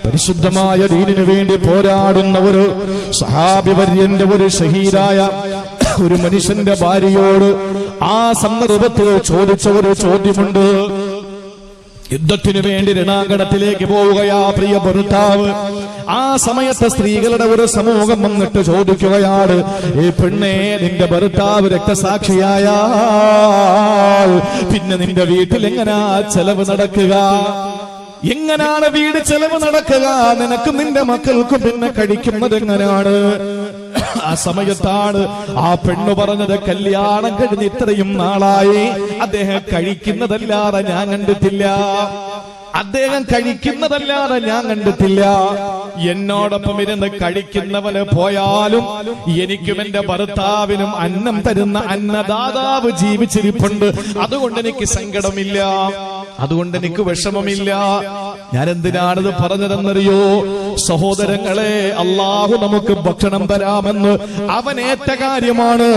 പരിശുദ്ധമായ ദീനിനു വേണ്ടി പോരാടുന്ന ഒരു സഹാബി വര്യന്റെ ഒരു ഷഹീദായ ഒരു മനുഷ്യന്റെ ഭാര്യയോട് ആ സന്ദർഭത്തിൽ ചോദിച്ച ഒരു ചോദ്യമുണ്ട്. യുദ്ധത്തിനു വേണ്ടി രണാങ്കണത്തിലേക്ക് പോവുകയാ പ്രിയ ഭർത്താവ്. ആ സമയത്ത് സ്ത്രീകളുടെ ഒരു സമൂഹം വന്നിട്ട് ചോദിക്കുകയാണ്, ഈ പെണ്ണേ, നിന്റെ ഭർത്താവ് രക്തസാക്ഷിയായാൽ പിന്നെ നിന്റെ വീട്ടിൽ എങ്ങനാ ചെലവ് നടക്കുക? എങ്ങനാണ് വീട് ചെലവ് നടക്കുക? നിനക്കും നിന്റെ മക്കൾക്കും പിന്നെ കഴിക്കുന്നത് എങ്ങനെയാണ്? ആ സമയത്താണ് ആ പെണ്ണ് പറഞ്ഞത്, കല്യാണം കഴിഞ്ഞ് ഇത്രയും നാളായി അദ്ദേഹം കഴിക്കുന്നതല്ലാതെ ഞാൻ കണ്ടിട്ടില്ല. അദ്ദേഹം കഴിക്കുന്നതല്ലാതെ ഞാൻ കണ്ടിട്ടില്ല. എന്നോടൊപ്പം ഇരുന്ന് കഴിക്കുന്നവന് പോയാലും എനിക്കും എന്റെ ഭർത്താവിനും അന്നം തരുന്ന അന്നദാതാവ് ജീവിച്ചിരിപ്പുണ്ട്. അതുകൊണ്ട് എനിക്ക് സങ്കടമില്ല, അതുകൊണ്ട് എനിക്ക് വിഷമമില്ല. ഞാൻ എന്തിനാണിത് പറഞ്ഞതെന്നറിയോ? സഹോദരങ്ങളെ, അള്ളാഹു നമുക്ക് ഭക്ഷണം തരാമെന്ന് അവൻ ഏറ്റ കാര്യമാണ്,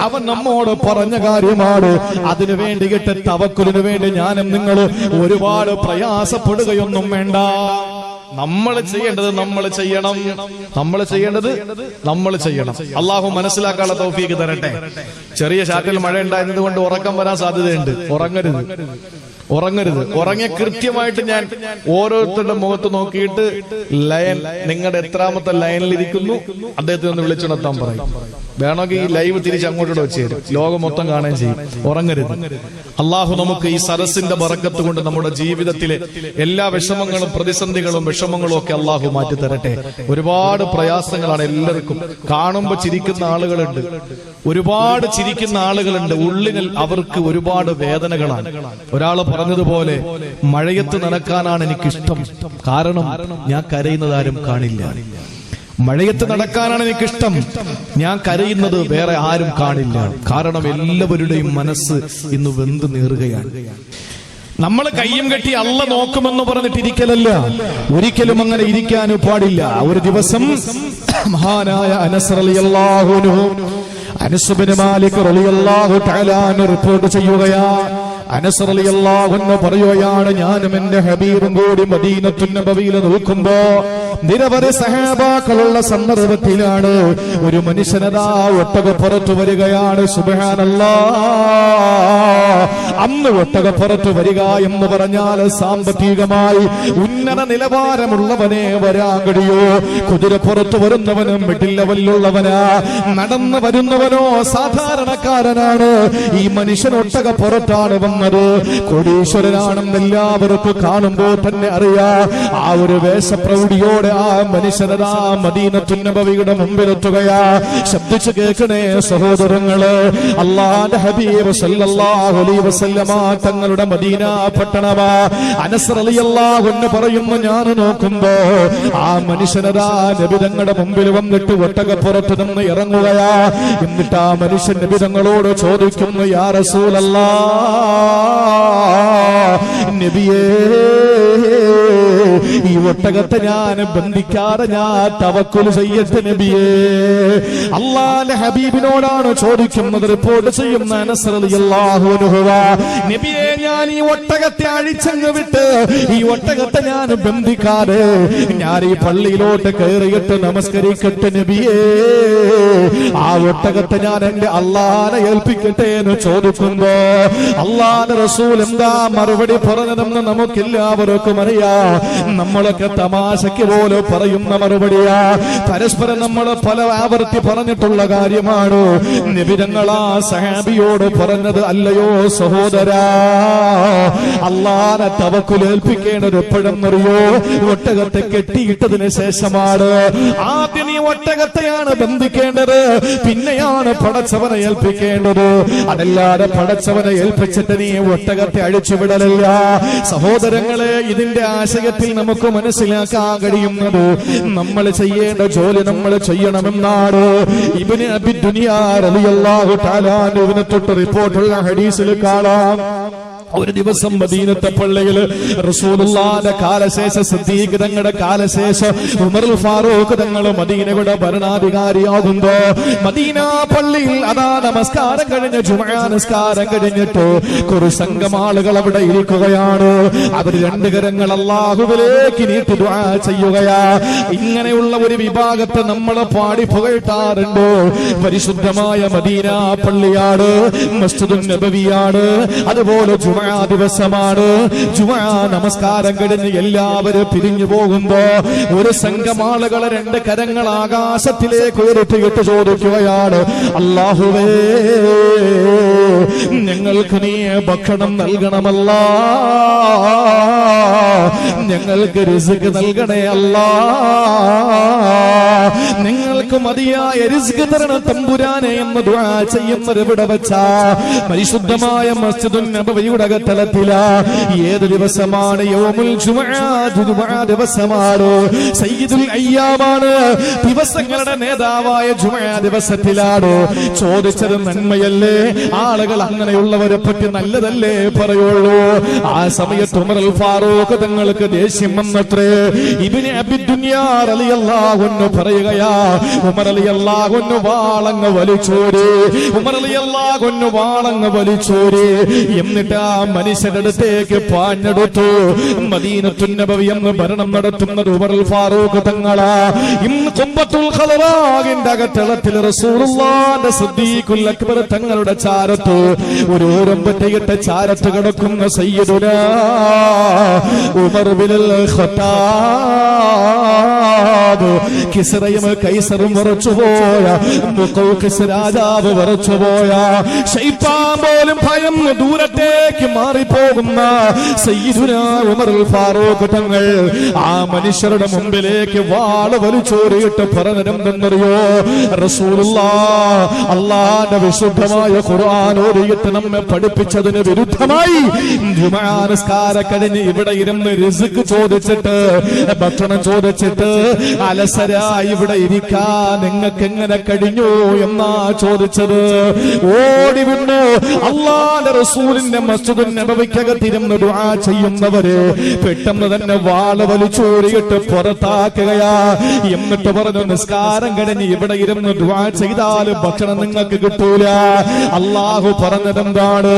അവൻ നമ്മോട് പറഞ്ഞ കാര്യമാണ്. അതിനു വേണ്ടിയിട്ട് തവക്കുലിന് വേണ്ടി ഞാനും നിങ്ങൾ ഒരുപാട് പ്രയാസപ്പെടുകയൊന്നും വേണ്ട. നമ്മൾ ചെയ്യേണ്ടത് നമ്മൾ ചെയ്യണം, നമ്മൾ ചെയ്യേണ്ടത് നമ്മൾ ചെയ്യണം. അള്ളാഹു മനസ്സിലാക്കാനുള്ള തൗഫീഖ് തരട്ടെ. ചെറിയ ചാറ്റൽ മഴ ഉണ്ടായിരുന്നത് കൊണ്ട് ഉറക്കം വരാൻ സാധ്യതയുണ്ട്. ഉറങ്ങരുത്. ഉറങ്ങിയ കൃത്യമായിട്ട് ഞാൻ ഓരോരുത്തരുടെ മുഖത്ത് നോക്കിയിട്ട് ലയൻ, നിങ്ങളുടെ എത്രാമത്തെ ലൈനിലിരിക്കുന്നു അദ്ദേഹത്തെ ഒന്ന് വിളിച്ചുണർത്താൻ പറയും. വേണമെങ്കിൽ ഈ ലൈവ് തിരിച്ച് അങ്ങോട്ടൂടെ വെച്ച് തരും, ലോകം മൊത്തം കാണുകയും ചെയ്യും. ഉറങ്ങരുത്. അള്ളാഹു നമുക്ക് ഈ സരസിന്റെ ബറക്കത്ത് കൊണ്ട് നമ്മുടെ ജീവിതത്തിലെ എല്ലാ വിഷമങ്ങളും പ്രതിസന്ധികളും വിഷമങ്ങളും ഒക്കെ അള്ളാഹു മാറ്റി തരട്ടെ. ഒരുപാട് പ്രയാസങ്ങളാണ് എല്ലാവർക്കും. കാണുമ്പോൾ ചിരിക്കുന്ന ആളുകളുണ്ട്, ഒരുപാട് ചിരിക്കുന്ന ആളുകളുണ്ട്. ഉള്ളിൽ അവർക്ക് ഒരുപാട് വേദനകളാണ്. ഒരാൾ പറഞ്ഞതുപോലെ, മഴയത്ത് നടക്കാനാണ് എനിക്കിഷ്ടം, കാരണം ഞാൻ കരയുന്നത് ആരും കാണില്ല. മഴയത്ത് നടക്കാനാണ് എനിക്കിഷ്ടം, ഞാൻ കരയുന്നത് വേറെ ആരും കാണില്ല. കാരണം എല്ലാവരുടെയും മനസ്സ് ഇന്ന് വെന്ത് നീറുകയാണ്. നമ്മൾ കയ്യും കെട്ടി അള്ള നോക്കുമെന്ന് പറഞ്ഞിട്ട് ഇരിക്കലല്ല, ഒരിക്കലും അങ്ങനെ ഇരിക്കാനും പാടില്ല. ഒരു ദിവസം മഹാനായ അനസ് റളിയല്ലാഹു അൻഹു, അനസ് ഇബ്നു മാലിക് റളിയല്ലാഹു തആല അൻഹു റിപ്പോർട്ട് ചെയ്യുകയാ. അനസ് റളിയല്ലാഹു അൻഹു പറയുകയാണ്, ഞാനും എന്റെ ഹബീബും കൂടി മദീനത്തുൻ നബവിയിൽ നിൽക്കുമ്പോ നിരവധി സഹാബാക്കളുള്ള സന്ദർഭത്തിലാണ് ഒരു മനുഷ്യനതാ ഒട്ടകപ്പുറത്ത് വരികയാണ്. സുബ്ഹാനല്ലാഹ്. അന്ന് ഒട്ടകപ്പുറത്ത് വരിക എന്ന് പറഞ്ഞാൽ സാമ്പത്തികമായി ഉന്നത നിലവാരമുള്ളവനെ വരാൻ കഴിയോ? കുതിരപ്പുറത്ത് വരുന്നവനും മിഡിൽ ലെവലിലുള്ളവനാ, നടന്നു വരുന്നവനോ സാധാരണക്കാരനാണ്. ഈ മനുഷ്യൻ ഒട്ടകപ്പുറത്താണ് വന്നത്. കോടീശ്വരനാണെന്ന് എല്ലാവർക്കും കാണുമ്പോൾ തന്നെ അറിയാം. ആ ഒരു വേഷപ്രൗഢിയോടെ ആ മനുഷ്യനതാ മദീനത്തുൻ നബവിയുടെ മുമ്പിലെത്തുകയാ. ശബ്ദിച്ചു കേൾക്കണേ സഹോദരങ്ങള്, അല്ലാഹുവിന്റെ ഹബീബ് സല്ലല്ലാഹു അലൈഹി വസല്ലമ തങ്ങളുടെ മദീന പട്ടണമാ. അനസ് റളിയല്ലാഹു അൻഹു പറയുന്നു, ഞാൻ നോക്കുമ്പോ ആ മനുഷ്യനതാ നബി തങ്ങളുടെ മുമ്പിൽ വന്നിട്ട് ഒട്ടകപ്പുറത്ത് നിന്ന് ഇറങ്ങുകയാ. എന്നിട്ട് ആ മനുഷ്യൻ നബി തങ്ങളോട് ചോദിക്കുന്നു, യാ റസൂലല്ലാഹ്, നബിയേ, ഈ ഒട്ടകത്തെ ഞാൻ ബന്ധിക്കാതെ ഞാൻ തവക്കുൽ ചെയ്യട്ടെ നബിയേ? അല്ലാഹുവിന്റെ ഹബീബിനോടാണ് ചോദിക്കുന്നത്. റിപ്പോർട്ട് ചെയ്യുന്ന അനസ് റളിയല്ലാഹു അൻഹു, നബിയേ, ഞാൻ ഈ ഒട്ടകത്തെ അഴിച്ചങ്ങ് വിട്ട് ഈ ഒട്ടകത്തെ ഞാൻ ബന്ധിക്കാതെ ഞാൻ ഈ പള്ളിയിലോട്ട് കയറിയിട്ട് നമസ്കരിക്കട്ടെ നബിയേ? ആ ഒട്ടകത്തെ ഞാൻ എന്റെ അല്ലാഹനെ ഏൽപ്പിക്കട്ടെ എന്ന് ചോദിക്കുമ്പോ അല്ലാഹുവിന്റെ റസൂൽ എന്താ മറുപടി പറഞ്ഞതെന്ന് നമുക്കെല്ലാവർക്കും അറിയാം. നമ്മളൊക്കെ തമാശയ്ക്ക് പോലെ പറയുന്ന മറുപടിയാ. പരസ്പരം നമ്മൾ പല ആവർത്തി പറഞ്ഞിട്ടുള്ള കാര്യമാണ്. നബി തങ്ങൾ ആ സഹാബിയോട് പറഞ്ഞത്, അല്ലയോ സഹോദരാ, അല്ലാഹനെ തവക്കുൽ ഏൽപ്പിക്കേണ്ടത് എപ്പോഴെന്നറിയോ? ഒട്ടകത്തെ കെട്ടിയിട്ടതിന് ശേഷമാണ്. ആദ്യം ഈ ഒട്ടകത്തെയാണ് ബന്ധിക്കേണ്ടത്, പിന്നെയാണ് പടച്ചവനെ ഏൽപ്പിക്കേണ്ടത്. അതല്ലാതെ പടച്ചവനെ ഏൽപ്പിച്ചിട്ട് നീ ഒട്ടകത്തെ അഴിച്ചുവിടലില്ല. സഹോദരങ്ങളെ, ഇതിന്റെ ആശയത്തിൽ നമുക്ക് മനസ്സിലാക്കാൻ കഴിയുന്നത് നമ്മൾ ചെയ്യേണ്ട ജോലി നമ്മൾ ചെയ്യണമെന്നാണ്. ഇബ്നു അബി ദുനിയ റളിയല്ലാഹു തആല അൻഹുവിനെ തൊട്ട് റിപ്പോർട്ടുള്ള ഹദീസിൽ കാണാം. ഒരു ദിവസം മദീനത്തെ പള്ളിയിൽ റസൂലുള്ളാഹിന്റെ കാലശേഷം സിദ്ദീഖ് തങ്ങളുടെ ശേഷം ഉമറുൽ ഫാറൂഖ് തങ്ങൾ മദീനയുടെ ഭരണാധികാരിയാകുമ്പോ മദീന പള്ളിയിൽ അതാ നമസ്കാരം കഴിഞ്ഞ് ജുമുഅ നമസ്കാരം കഴിഞ്ഞിട്ട് ഒരു സംഘം ആളുകൾ അവിടെ ഇരിക്കുകയാണ്. അവർ രണ്ട് കരങ്ങൾ അല്ലാഹുവിലേക്ക് നീട്ടി ദുആ ചെയ്യുകയാ. ഇങ്ങനെയുള്ള ഒരു വിഭാഗത്തെ നമ്മൾ പാടി പുകഴ്ത്താറുണ്ട്. പരിശുദ്ധമായ മദീന പള്ളിയാണ്, മസ്ജിദുൻ നബവിയാണ്, അതുപോലെ ജുമുഅ ദിവസമാണ്. ജുമുഅ നമസ്കാരം കഴിഞ്ഞ് എല്ലാവരും പിരിഞ്ഞു പോകുമ്പോ ഒരു സംഘം ആളുകൾ രണ്ട് കരങ്ങൾ ആകാശത്തിലേക്ക് ഉയർത്തിയിട്ട് ചോദിക്കുകയാണ്, അല്ലാഹുവേ ഞങ്ങൾക്ക് നീ ഭക്ഷണം നൽകണമല്ലാ, ഞങ്ങൾക്ക് റിസ്ക് നൽകണേ അല്ലാ, നിങ്ങൾക്ക് മതിയായ റിസ്ക് തരണം തമ്പുരാനെ എന്ന് ദുആ ചെയ്യുന്നത് ഇവിടെ വെച്ചാ പരിശുദ്ധമായ മസ്ജിദുൻ നബവിയുടെ തലത്തിലാ. ഏത് ദിവസമാണ്? യൗമുൽ ജുമുഅ, ജുമുഅ ദിവസമാണ്, സയ്യിദുൽ അയ്യാമാണ്, ദിവസങ്ങളുടെ നേതാവായ ജുമുഅ ദിവസത്തിലാണ്. ചോദിച്ചത് നന്മയല്ലേ? ആളുകൾ അങ്ങനെയുള്ളവരെ പറ്റി നല്ലതല്ലേ പറയുള്ളൂ. ആ സമയത്ത് ഉമറുൽ ഫാറൂഖ് തങ്ങൾക്ക് ദേഷ്യം വന്നത്രേ. ഇബ്നു അബിദ്ദുനിയ റളിയല്ലാഹു അൻഹു പറയുകയാ, ഉമർ റളിയല്ലാഹു അൻഹു വാളങ്ങ് വലിച്ചോരി, ഉമർ റളിയല്ലാഹു അൻഹു വാളങ്ങ് വലിച്ചോരി. എന്നിട്ട് ആ മനുഷ്യരുടെ അടുത്തേക്ക് പാഞ്ഞെടുത്തു. മദീനത്തുൻ നബവി എന്ന് ഭരണം നടത്തുന്നത് ഉമറുൽ ഫാറൂഖ് തങ്ങളാ. ഇന്ന് ഖുംബത്തുൽ ഖളറാഖിന്റെ അകത്തളത്തിൽ റസൂലുള്ളാഹിന്റെ സിദ്ദീഖുൽ അക്ബർ തങ്ങളുടെ ചാരത്ത് ഒരു ഓരമ്പറ്റയിട്ട് ചാരത്ത് കിടക്കുന്ന സയ്യിദുനാ ഉമർ ബിനുൽ ഖത്താബ്. കിസ്റയും കൈസറും വറച്ചുപോയ, മുഖൗഖിസ് രാജാവ് വറച്ചുപോയ, ശൈത്താൻ പോലും ഭയന്ന് ദൂരത്തേക്ക് മാറിപ്പോകുന്ന സയ്യിദുനാ ഉമറുൽ ഫാറൂഖ് തങ്ങൾ ആ മനുഷ്യരുടെ മുമ്പിലേക്ക് വാള് വലിച്ചോറിയിട്ട് പറഞ്ഞിരുന്നെന്നറിയോ? റസൂലുള്ളാഹ് അല്ലാഹുവിന്റെ വിശുദ്ധമായ ഖുർആൻ ഓതിയിട്ട് നമ്മെ പഠിപ്പിച്ചതിന് വിരുദ്ധമായി ജുമുഅ നിസ്കാരം കഴിഞ്ഞ് ഇവിടെ ഇരുന്ന് റിസ്ക് ചോദിച്ചിട്ട്, ഭക്ഷണം ചോദിച്ചിട്ട് അലസരായി ഇവിടെ ഇരിക്കാൻ നിങ്ങൾക്ക് എങ്ങനെ കഴിഞ്ഞു എന്നാ ചോദിച്ചത്. ഓടി വന്നു അല്ലാഹുവിന്റെ റസൂലിന്റെ മസ്ജിദുൻ നബവിക്കകത്തിരുന്ന് ദുആ ചെയ്യുന്നവരെ പെട്ടെന്ന് തന്നെ വാള് വലിച്ചോരിയിട്ട് പുറത്താക്കുകയാ. എന്നിട്ട് പറഞ്ഞു, നിസ്കാരം കഴിഞ്ഞ് ഇവിടെ ഇരുന്ന് ദുആ ചെയ്താൽ ഭക്ഷണം നിങ്ങൾക്ക് കിട്ടൂല. അല്ലാഹു പറഞ്ഞതെന്താണ്?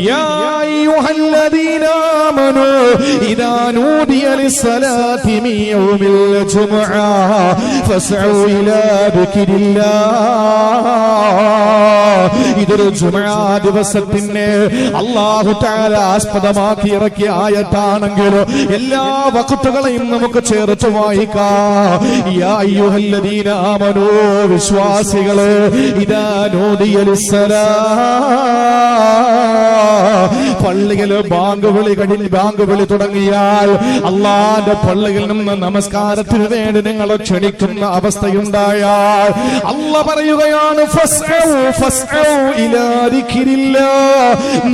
യാ അയ്യുഹല്ലദീന ആമനൂ ഇദാ നൂദിയ ലിസ്സലാത്തി മിൻ യൗമിൽ ജുമുഅ ഫസ്ഉ ഇലാ ദിക്രില്ലാഹ്. ഇതൊരു ജുമുഅ ദിവസത്തിന് അല്ലാഹു തആല ആസ്പദമാക്കി ഇറക്കിയ ആയത്താണെങ്കിലും എല്ലാ വഖത്തുകളെയും നമുക്ക് ചേർത്ത് വായിക്കാം. യാ അയ്യുഹല്ലദീന ആമനൂ, വിശ്വാസികളെ, ഇദാ നൂദിയ ലിസ്സലാത്ത്, പള്ളിയിൽ ബാങ്ക് വിളി തുടങ്ങിയാൽ അല്ലാഹുവിന്റെ പള്ളിയിൽ നിന്ന് നമസ്കാരത്തിന് വേണ്ടി നിങ്ങളെ ക്ഷണിക്കുന്ന അവസ്ഥയുണ്ടായാൽ അല്ലാഹ് പറയുകയാണ്,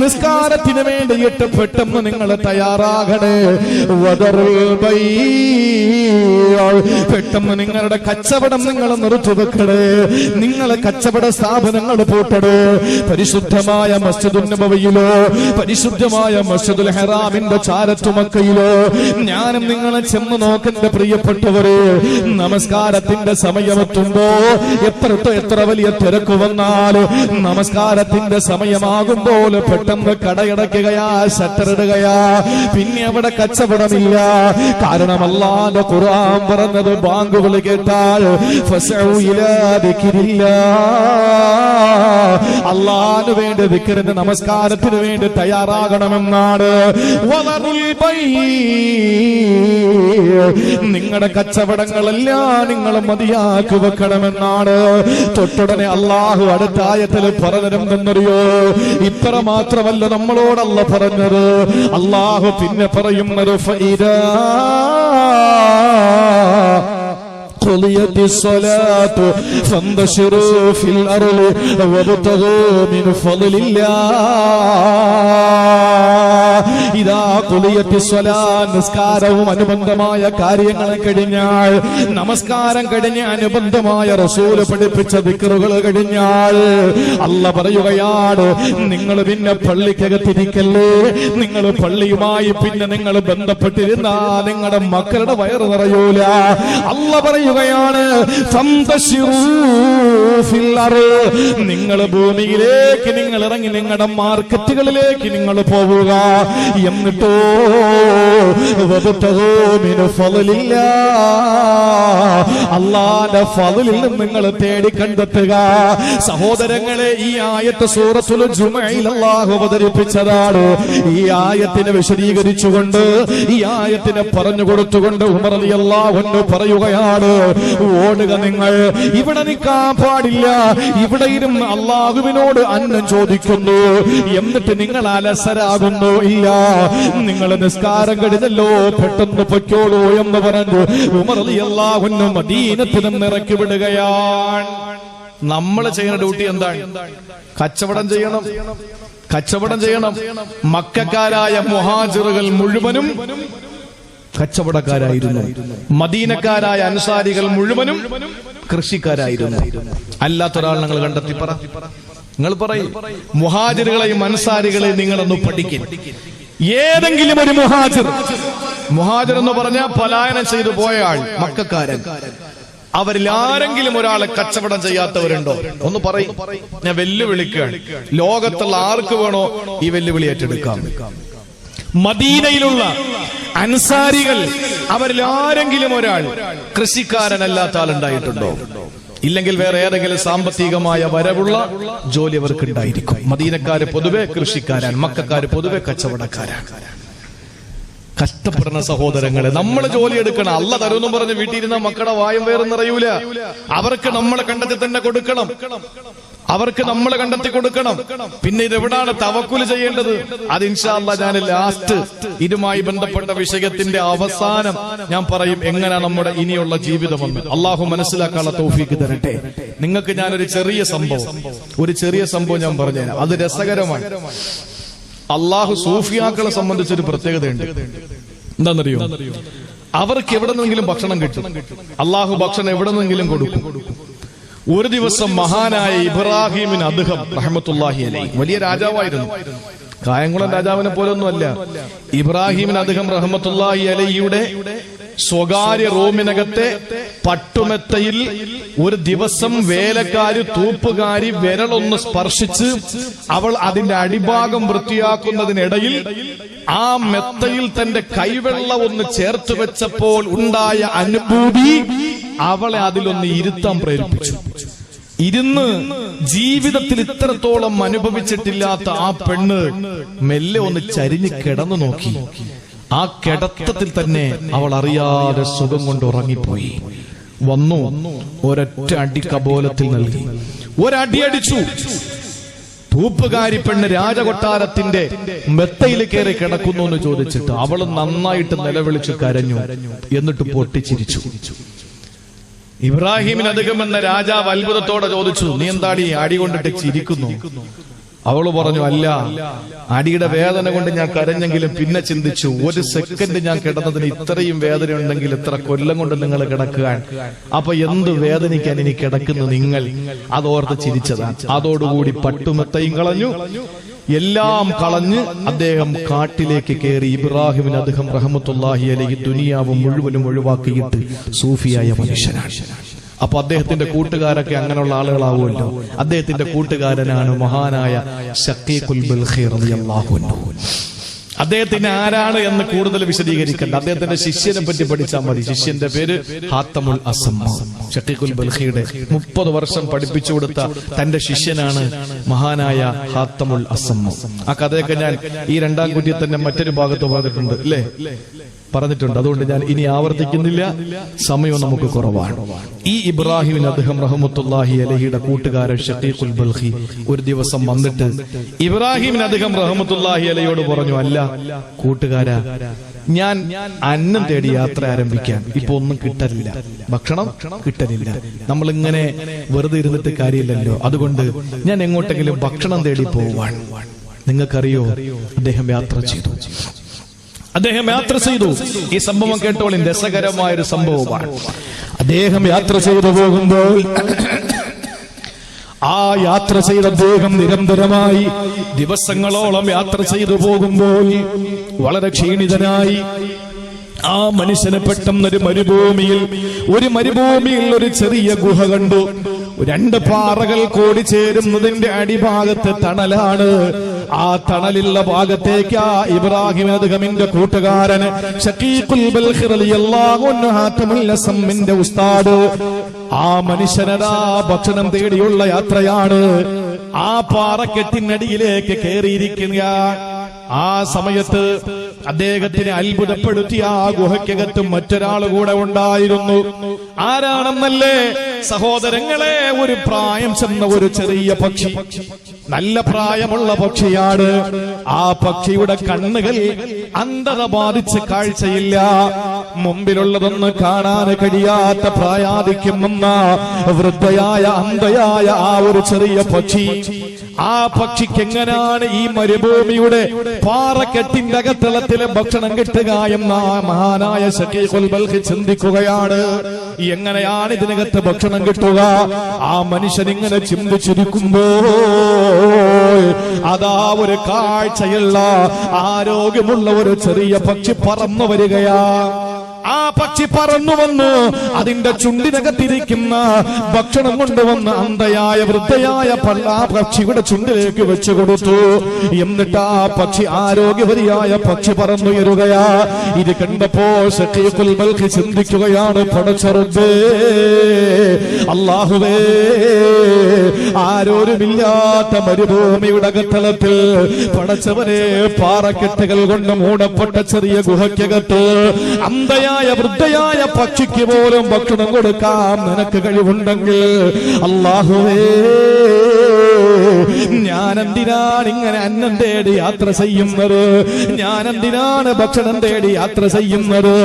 നിസ്കാരത്തിന് വേണ്ടിയിട്ട് പെട്ടെന്ന് നിങ്ങൾ തയ്യാറാകണേ. പെട്ടെന്ന് നിങ്ങളുടെ കച്ചവടം നിങ്ങൾ നിർത്തിവെക്കണേ, നിങ്ങളെ കച്ചവട സ്ഥാപനങ്ങൾ പൂട്ടണേ. പരിശുദ്ധമായ മസ്ജിദുൻ നബവിയിലോ പരിശുദ്ധമായ മസ്ജിദുൽ ഹറാമിന്റെ ചാരത്തു മക്കയിലോ ഞാനും നിങ്ങളെ ചെന്ന് നോക്കേണ്ട പ്രിയപ്പെട്ടവരെ, നമസ്കാരത്തിന്റെ സമയമെത്തുമ്പോ എത്ര വലിയ തിരക്ക് വന്നാലും നമസ്കാരത്തിന്റെ സമയമാകുമ്പോൾ പെട്ടെന്ന് കടയടയ്ക്കുകയാ, ഷട്ടറിടുകയാ. പിന്നെ അവിടെ കച്ചവടമില്ല. കാരണം അല്ലാഹുവിന്റെ ഖുർആൻ പറഞ്ഞത് ബാങ്ക് വിളി കേട്ടാൽ ഫസ്ഉ ഇലാ ദിക്രില്ലാഹ്, അല്ലാഹുവിന് വേണ്ടി ദിക്റിന്റെ നമസ്കാരത്തിന് വേണ്ടി തയ്യാറാകണമെന്നാണ്. നിങ്ങളുടെ കച്ചവടങ്ങളെല്ലാം നിങ്ങൾ മതിയാക്കി വെക്കണമെന്നാണ്. തൊട്ടുടനെ അല്ലാഹു അടുത്ത ആയത്തിൽ പറഞ്ഞിരുന്നെന്നറിയോ? ഇത്ര മാത്രമല്ല നമ്മളോടല്ല പറഞ്ഞത്. അല്ലാഹു പിന്നെ പറയുന്നത്, ഫഇദാ قضيت الصلاة فانتشروا في الأرض وابتغوا من فضل الله. ഇദാ ഖുലിയത്തിസ് സ്വലാ, നിസ്കാരവും അനുബന്ധമായ കാര്യങ്ങളും കഴിഞ്ഞാൽ, നമസ്കാരം കഴിഞ്ഞ് അനുബന്ധമായ റസൂല് പഠിപ്പിച്ച ദിക്റുകൾ കഴിഞ്ഞാൽ അല്ല പറയുകയാണ്, നിങ്ങൾ പിന്നെ പള്ളിക്കകത്തിരിക്കല്ലേ, നിങ്ങൾ പള്ളിയുമായി പിന്നെ നിങ്ങൾ ബന്ധപ്പെട്ടിരുന്ന നിങ്ങളുടെ മക്കളുടെ വയറ് നിറയൂല. അല്ല പറയുകയാണ്, നിങ്ങൾ ഭൂമിയിലേക്ക് നിങ്ങൾ ഇറങ്ങി നിങ്ങളുടെ മാർക്കറ്റുകളിലേക്ക് നിങ്ങൾ പോവുക. എന്നിട്ടോ അല്ലാഹുവിന്റെ ഫളിൽ നിങ്ങൾ തേടി കണ്ടെത്തുക. സഹോദരങ്ങളെ, ഈ ആയത്ത് സൂറത്തുൽ ജുമുഅയിൽ അല്ലാഹു അവതരിപ്പിച്ചതാണ്. ഈ ആയത്തിനെ വിശദീകരിച്ചുകൊണ്ട്, ഈ ആയത്തിനെ പറഞ്ഞു കൊടുത്തുകൊണ്ട് ഉമർ റളിയല്ലാഹു അൻഹു പറയുകയാണ്, ഓടുക നിങ്ങൾ, ഇവിടെ നിൽക്കാൻ പാടില്ല, ഇവിടെ ഇരുന്ന് അല്ലാഹുവിനോട് അന്നം ചോദിക്കുന്നു, എന്നിട്ട് നിങ്ങൾ അലസരാകുന്നു. ഇല്ല, നിങ്ങൾ നിസ്കാരം കഴിഞ്ഞല്ലോ, പെട്ടെന്ന് പൊയ്ക്കോളൂ എന്ന് പറഞ്ഞു ഉമർ റളിയല്ലാഹു അൻഹു മദീനത്തിൽ നിന്ന് ഇറക്കി വിടുകയാണ്. നമ്മൾ ചെയ്യുന്ന ഡ്യൂട്ടി എന്താണ്? കച്ചവടം ചെയ്യണം, കച്ചവടം ചെയ്യണം. മക്കക്കാരായ മുഹാജിറുകൾ മുഴുവനും കച്ചവടക്കാരായിരുന്നു. മദീനക്കാരായ അൻസാരികൾ മുഴുവനും കൃഷിക്കാരായിരുന്നു. അല്ലാത്തൊരാൾ നിങ്ങൾ കണ്ടെത്തി പറ. നിങ്ങൾ പറയും, മുഹാജിറുകളെയും അൻസാരികളെയും നിങ്ങളൊന്ന് പഠിക്കും. ഏതെങ്കിലും ഒരു മുഹാജിർ എന്ന് പറഞ്ഞാൽ പലായനം ചെയ്തു പോയ ആൾ, മക്കക്കാരൻ, അവരിൽ ആരെങ്കിലും ഒരാളെ കച്ചവടം ചെയ്യാത്തവരുണ്ടോ? ഒന്ന് പറയും. ഞാൻ വെല്ലുവിളിക്കുകയാണ്. ലോകത്തുള്ള ആർക്ക് വേണോ ഈ വെല്ലുവിളി ഏറ്റെടുക്കാം. മദീനയിലുള്ള അൻസാരികൾ, അവരിൽ ആരെങ്കിലും ഒരാൾ കൃഷിക്കാരനല്ലാത്ത ആളുണ്ടായിട്ടുണ്ടോ? ഇല്ലെങ്കിൽ വേറെ ഏതെങ്കിലും സാമ്പത്തികമായ വരവുള്ള ജോലി അവർക്ക് ഉണ്ടായിരിക്കും. മദീനക്കാര് പൊതുവെ കൃഷിക്കാരാണ്, മക്കക്കാര് പൊതുവെ കച്ചവടക്കാരാണ്. കഷ്ടപ്പെടുന്ന സഹോദരങ്ങളെ, നമ്മൾ ജോലി എടുക്കണം. അല്ല തരുമെന്ന് പറഞ്ഞ് വീട്ടിലിരുന്ന മക്കളുടെ വായും വേറെ നിറയൂല. അവർക്ക് നമ്മളെ കണ്ടെത്തി തന്നെ കൊടുക്കണം, അവർക്ക് നമ്മളെ കണ്ടെത്തി കൊടുക്കണം. പിന്നെ ഇതെവിടാണ് തവക്കുൽ ചെയ്യേണ്ടത്? അത് ഇൻഷാ അല്ലാഹ് ഞാൻ ലാസ്റ്റ് ഇതുമായി ബന്ധപ്പെട്ട വിഷയത്തിന്റെ അവസാനം ഞാൻ പറയും എങ്ങനെ നമ്മുടെ ഇനിയുള്ള ജീവിതമെന്ന്. അള്ളാഹു മനസ്സിലാക്കാനുള്ള തൗഫീക്ക് തരട്ടെ. നിങ്ങൾക്ക് ഞാനൊരു ചെറിയ സംഭവം ഞാൻ പറഞ്ഞുതരാം. അത് രസകരമാണ്. അള്ളാഹു സൂഫിയാക്കളെ സംബന്ധിച്ചൊരു പ്രത്യേകതയുണ്ട്. എന്താണെന്നറിയോ? അവർക്ക് എവിടെ നിന്നെങ്കിലും ഭക്ഷണം കിട്ടും. അള്ളാഹു ഭക്ഷണം എവിടെ നിന്നെങ്കിലും കൊടുക്കും. ഒരു ദിവസം മഹാനായ ഇബ്രാഹിമിൻ അദ്ഹം റഹ്മത്തുള്ളാഹി അലൈഹി, വലിയ രാജാവായിരുന്നു. കായംകുളം രാജാവിനെ പോലൊന്നുമല്ല. ഇബ്രാഹിമിൻ അദ്ഹം റഹ്മത്തുള്ളാഹി അലൈഹിയുടെ സ്വകാര്യ റൂമിനകത്തെ പട്ടുമെത്തയിൽ ഒരു ദിവസം വേലക്കാരി തൂപ്പുകാരി വിരലൊന്ന് സ്പർശിച്ച് അവൾ അതിന്റെ അടിഭാഗം വൃത്തിയാക്കുന്നതിനിടയിൽ ആ മെത്തയിൽ തന്റെ കൈവെള്ള ഒന്ന് ചേർത്ത് വെച്ചപ്പോൾ ഉണ്ടായ അനുഭൂതി അവളെ അതിലൊന്ന് ഇരുത്താൻ പ്രേരിപ്പിച്ചു. ഇരുന്ന് ജീവിതത്തിൽ ഇത്രത്തോളം അനുഭവിച്ചിട്ടില്ലാത്ത ആ പെണ്ണ് മെല്ലെ ഒന്ന് ചരിഞ്ഞ് കിടന്നു നോക്കി. ആ കിടത്തത്തിൽ തന്നെ അവൾ അറിയാതെ സുഖം കൊണ്ട് ഉറങ്ങിപ്പോയി. വന്നു ഒരൊറ്റ അടി കബോലത്തിൽ നൽകി. ഒരടി അടിച്ചു. തൂപ്പുകാരി പെണ്ണ് രാജകൊട്ടാരത്തിന്റെ മെത്തയിൽ കയറി കിടക്കുന്നു എന്ന് ചോദിച്ചിട്ട് അവൾ നന്നായിട്ട് നിലവിളിച്ചു കരഞ്ഞു. എന്നിട്ട് പൊട്ടിച്ചിരിച്ചു. ഇബ്രാഹിമിൻ അദ്ഹം എന്ന രാജാവ് അത്ഭുതത്തോടെ ചോദിച്ചു, നീ എന്താടി അടി കൊണ്ടിട്ട് ചിരിക്കുന്നു? അവള് പറഞ്ഞു, അല്ല, അടിയുടെ വേദന കൊണ്ട് ഞാൻ കരഞ്ഞെങ്കിലും പിന്നെ ചിന്തിച്ചു, ഒരു സെക്കൻഡ് ഞാൻ കിടന്നതിന് ഇത്രയും വേദന ഉണ്ടെങ്കിൽ എത്ര കൊല്ലം കൊണ്ട് നിങ്ങൾ കിടക്കാൻ, അപ്പൊ എന്ത് വേദനിക്കാൻ ഇനി കിടക്കുന്നു നിങ്ങൾ? അതോർത്ത് ചിരിച്ചതാണ്. അതോടുകൂടി പട്ടുമെത്തയും കളഞ്ഞു, എല്ലാം കളഞ്ഞ് അദ്ദേഹം കാട്ടിലേക്ക് കയറി. ഇബ്രാഹിമിൻ അദ്ഹം റഹ്മത്തുള്ളാഹി അലൈഹി ദുനിയാവ് മുഴുവനും ഒഴിവാക്കിയിട്ട് സൂഫിയായ മനുഷ്യനാണ്. അപ്പൊ അദ്ദേഹത്തിന്റെ കൂട്ടുകാരൊക്കെ അങ്ങനെയുള്ള ആളുകളാവുമല്ലോ. അദ്ദേഹത്തിന്റെ കൂട്ടുകാരനാണ് മഹാനായ ശഖീഖുൽ ബൽഖി റളിയല്ലാഹു അൻഹു. അദ്ദേഹത്തിന് ആരാണ് എന്ന് കൂടുതൽ വിശദീകരിക്കണ്ട. അദ്ദേഹത്തിന്റെ ശിഷ്യനെ പറ്റി പഠിച്ചാൽ മതി. ശിഷ്യന്റെ പേര് ഹാത്തമുൽ അസമ്മ. ശഖീഖുൽ ബൽഖിയുടെ 30 വർഷം പഠിപ്പിച്ചു കൊടുത്ത തന്റെ ശിഷ്യനാണ് മഹാനായ ഹാത്തമുൽ അസമ്മ. ആ കഥയൊക്കെ ഞാൻ ഈ രണ്ടാം കുറ്റിയിൽ തന്നെ മറ്റൊരു ഭാഗത്ത് പറഞ്ഞിട്ടുണ്ട്, അല്ലേ? പറഞ്ഞിട്ടുണ്ട്. അതുകൊണ്ട് ഞാൻ ഇനി ആവർത്തിക്കുന്നില്ല, സമയം നമുക്ക് കുറവാണ്. ഈ ഇബ്രാഹിമിൻ അദ്ഹം റഹ്മത്തുള്ളാഹി അലൈഹിയുടെ കൂട്ടുകാരൻ ശഖീഖുൽ ബൽഖി ഒരു ദിവസം വന്നിട്ട് ഇബ്രാഹിമിൻ അദ്ഹം റഹ്മത്തുള്ളാഹി അലൈഹിയോട് പറഞ്ഞു, അല്ല കൂട്ടുകാരാ, ഞാൻ അന്നം തേടി യാത്ര ആരംഭിക്കാൻ. ഇപ്പൊ ഒന്നും കിട്ടലില്ല, ഭക്ഷണം കിട്ടലില്ല. നമ്മളിങ്ങനെ വെറുതെ ഇരുന്നിട്ട് കാര്യമില്ലല്ലോ. അതുകൊണ്ട് ഞാൻ എങ്ങോട്ടെങ്കിലും ഭക്ഷണം തേടി പോവാൻ. നിങ്ങൾക്കറിയോ, അദ്ദേഹം യാത്ര ചെയ്തു. അദ്ദേഹം യാത്ര ചെയ്തു. ഈ സംഭവം കേട്ടോളിൻ, രസകരമായൊരു സംഭവമാണ്. അദ്ദേഹം യാത്ര ചെയ്തു പോകുമ്പോൾ ആ യാത്ര ചെയ്ത അദ്ദേഹം നിരന്തരമായി ദിവസങ്ങളോളം യാത്ര ചെയ്തു പോകുമ്പോൾ വളരെ ക്ഷീണിതനായി ആ മനുഷ്യനെ പെട്ടെന്നൊരു മരുഭൂമിയിൽ ഒരു ചെറിയ ഗുഹ കണ്ടു. 2 പാറകൾ കൂടിച്ചേരുന്നതിന്റെ അടിഭാഗത്ത് തണലാണ്. ആ തണലുള്ള ഭാഗത്തേക്ക് ആ ഇബ്രാഹിം അദ്ഹമിന്റെ കൂട്ടുകാരൻ ശഖീഖുൽ ബൽഖി റളിയല്ലാഹു അൻഹു ഹാത്തമുൽ അസമിന്റെ ഉസ്താദ് ആ മനുഷ്യനടാ ഭക്ഷണം തേടിയുള്ള യാത്രയാണ്. ആ പാറക്കെട്ടിനടിയിലേക്ക് കയറിയിരിക്കുക. ആ സമയത്ത് അദ്ദേഹത്തിനെ അത്ഭുതപ്പെടുത്തിയ ആ ഗുഹയ്ക്കകത്ത് മറ്റൊരാൾ കൂടെ ഉണ്ടായിരുന്നു. ആരാണെന്നല്ലേ സഹോദരങ്ങളെ? ഒരു പ്രായം ചെന്ന ഒരു ചെറിയ പക്ഷി, നല്ല പ്രായമുള്ള പക്ഷിയാണ്. ആ പക്ഷിയുടെ കണ്ണുകൾ അന്ധത ബാധിച്ച് കാഴ്ചയില്ല. മുമ്പിലുള്ളതൊന്ന് കാണാൻ കഴിയാത്ത പ്രായാധിക്യമെന്ന വൃദ്ധയായ അന്ധയായ ആ ഒരു ചെറിയ പക്ഷി. ആ പക്ഷിക്ക് എങ്ങനെയാണ് ഈ മരുഭൂമിയുടെ പാറക്കെട്ടിന്റെ അകത്തളത്തിലെ ഭക്ഷണം കിട്ടുക എന്ന മഹാനായ ശഖീഖുൽ ബൽഖി ചിന്തിക്കുകയാണ്. എങ്ങനെയാണ് ഇതിനകത്ത് ഭക്ഷണം കിട്ടുക? ആ മനുഷ്യൻ ഇങ്ങനെ ചിന്തിച്ചിരിക്കുമ്പോ അതാ ഒരു കാഴ്ചയുള്ള ആരോഗ്യമുള്ള ഒരു ചെറിയ പക്ഷി പറന്നു വരികയാ. ആ പക്ഷി പറന്നു വന്നു അതിന്റെ ചുണ്ടിനകത്തിരിക്കുന്ന ഭക്ഷണം കൊണ്ടുവന്ന് അന്ധയായ വൃദ്ധയായ ആ പക്ഷിയുടെ ചുണ്ടിലേക്ക് വെച്ചു കൊടുത്തു. എന്നിട്ട് ആ പക്ഷി ആരോഗ്യവതിയായ പക്ഷി പറന്നുയരുകയാ. ഇത് കണ്ടപ്പോ ശഖീഖുൽ ബൽഖി ചിന്തിക്കുകയാണ്, പടച്ചറബ്ബേ, അല്ലാഹുവേ, ആരോരുമില്ലാത്ത മരുഭൂമിയുടെ അകത്തളത്തിൽ പടച്ചവനെ പാറക്കെട്ടുകൾ കൊണ്ട് മൂടപ്പെട്ട ചെറിയ ഗുഹയ്ക്കകത്ത് അന്ധയായ വൃദ്ധയായ പക്ഷിക്ക് പോലും ഭക്ഷണം കൊടുക്കാൻ നിനക്ക് കഴിവുണ്ടെങ്കിൽ അല്ലാഹുവേ, ഞാൻ എന്തിനാണ് ഇങ്ങനെ അന്നം തേടി യാത്ര ചെയ്യുന്നത്? ഞാൻ എന്തിനാണ് ഭക്ഷണം തേടി യാത്ര ചെയ്യുന്നത്?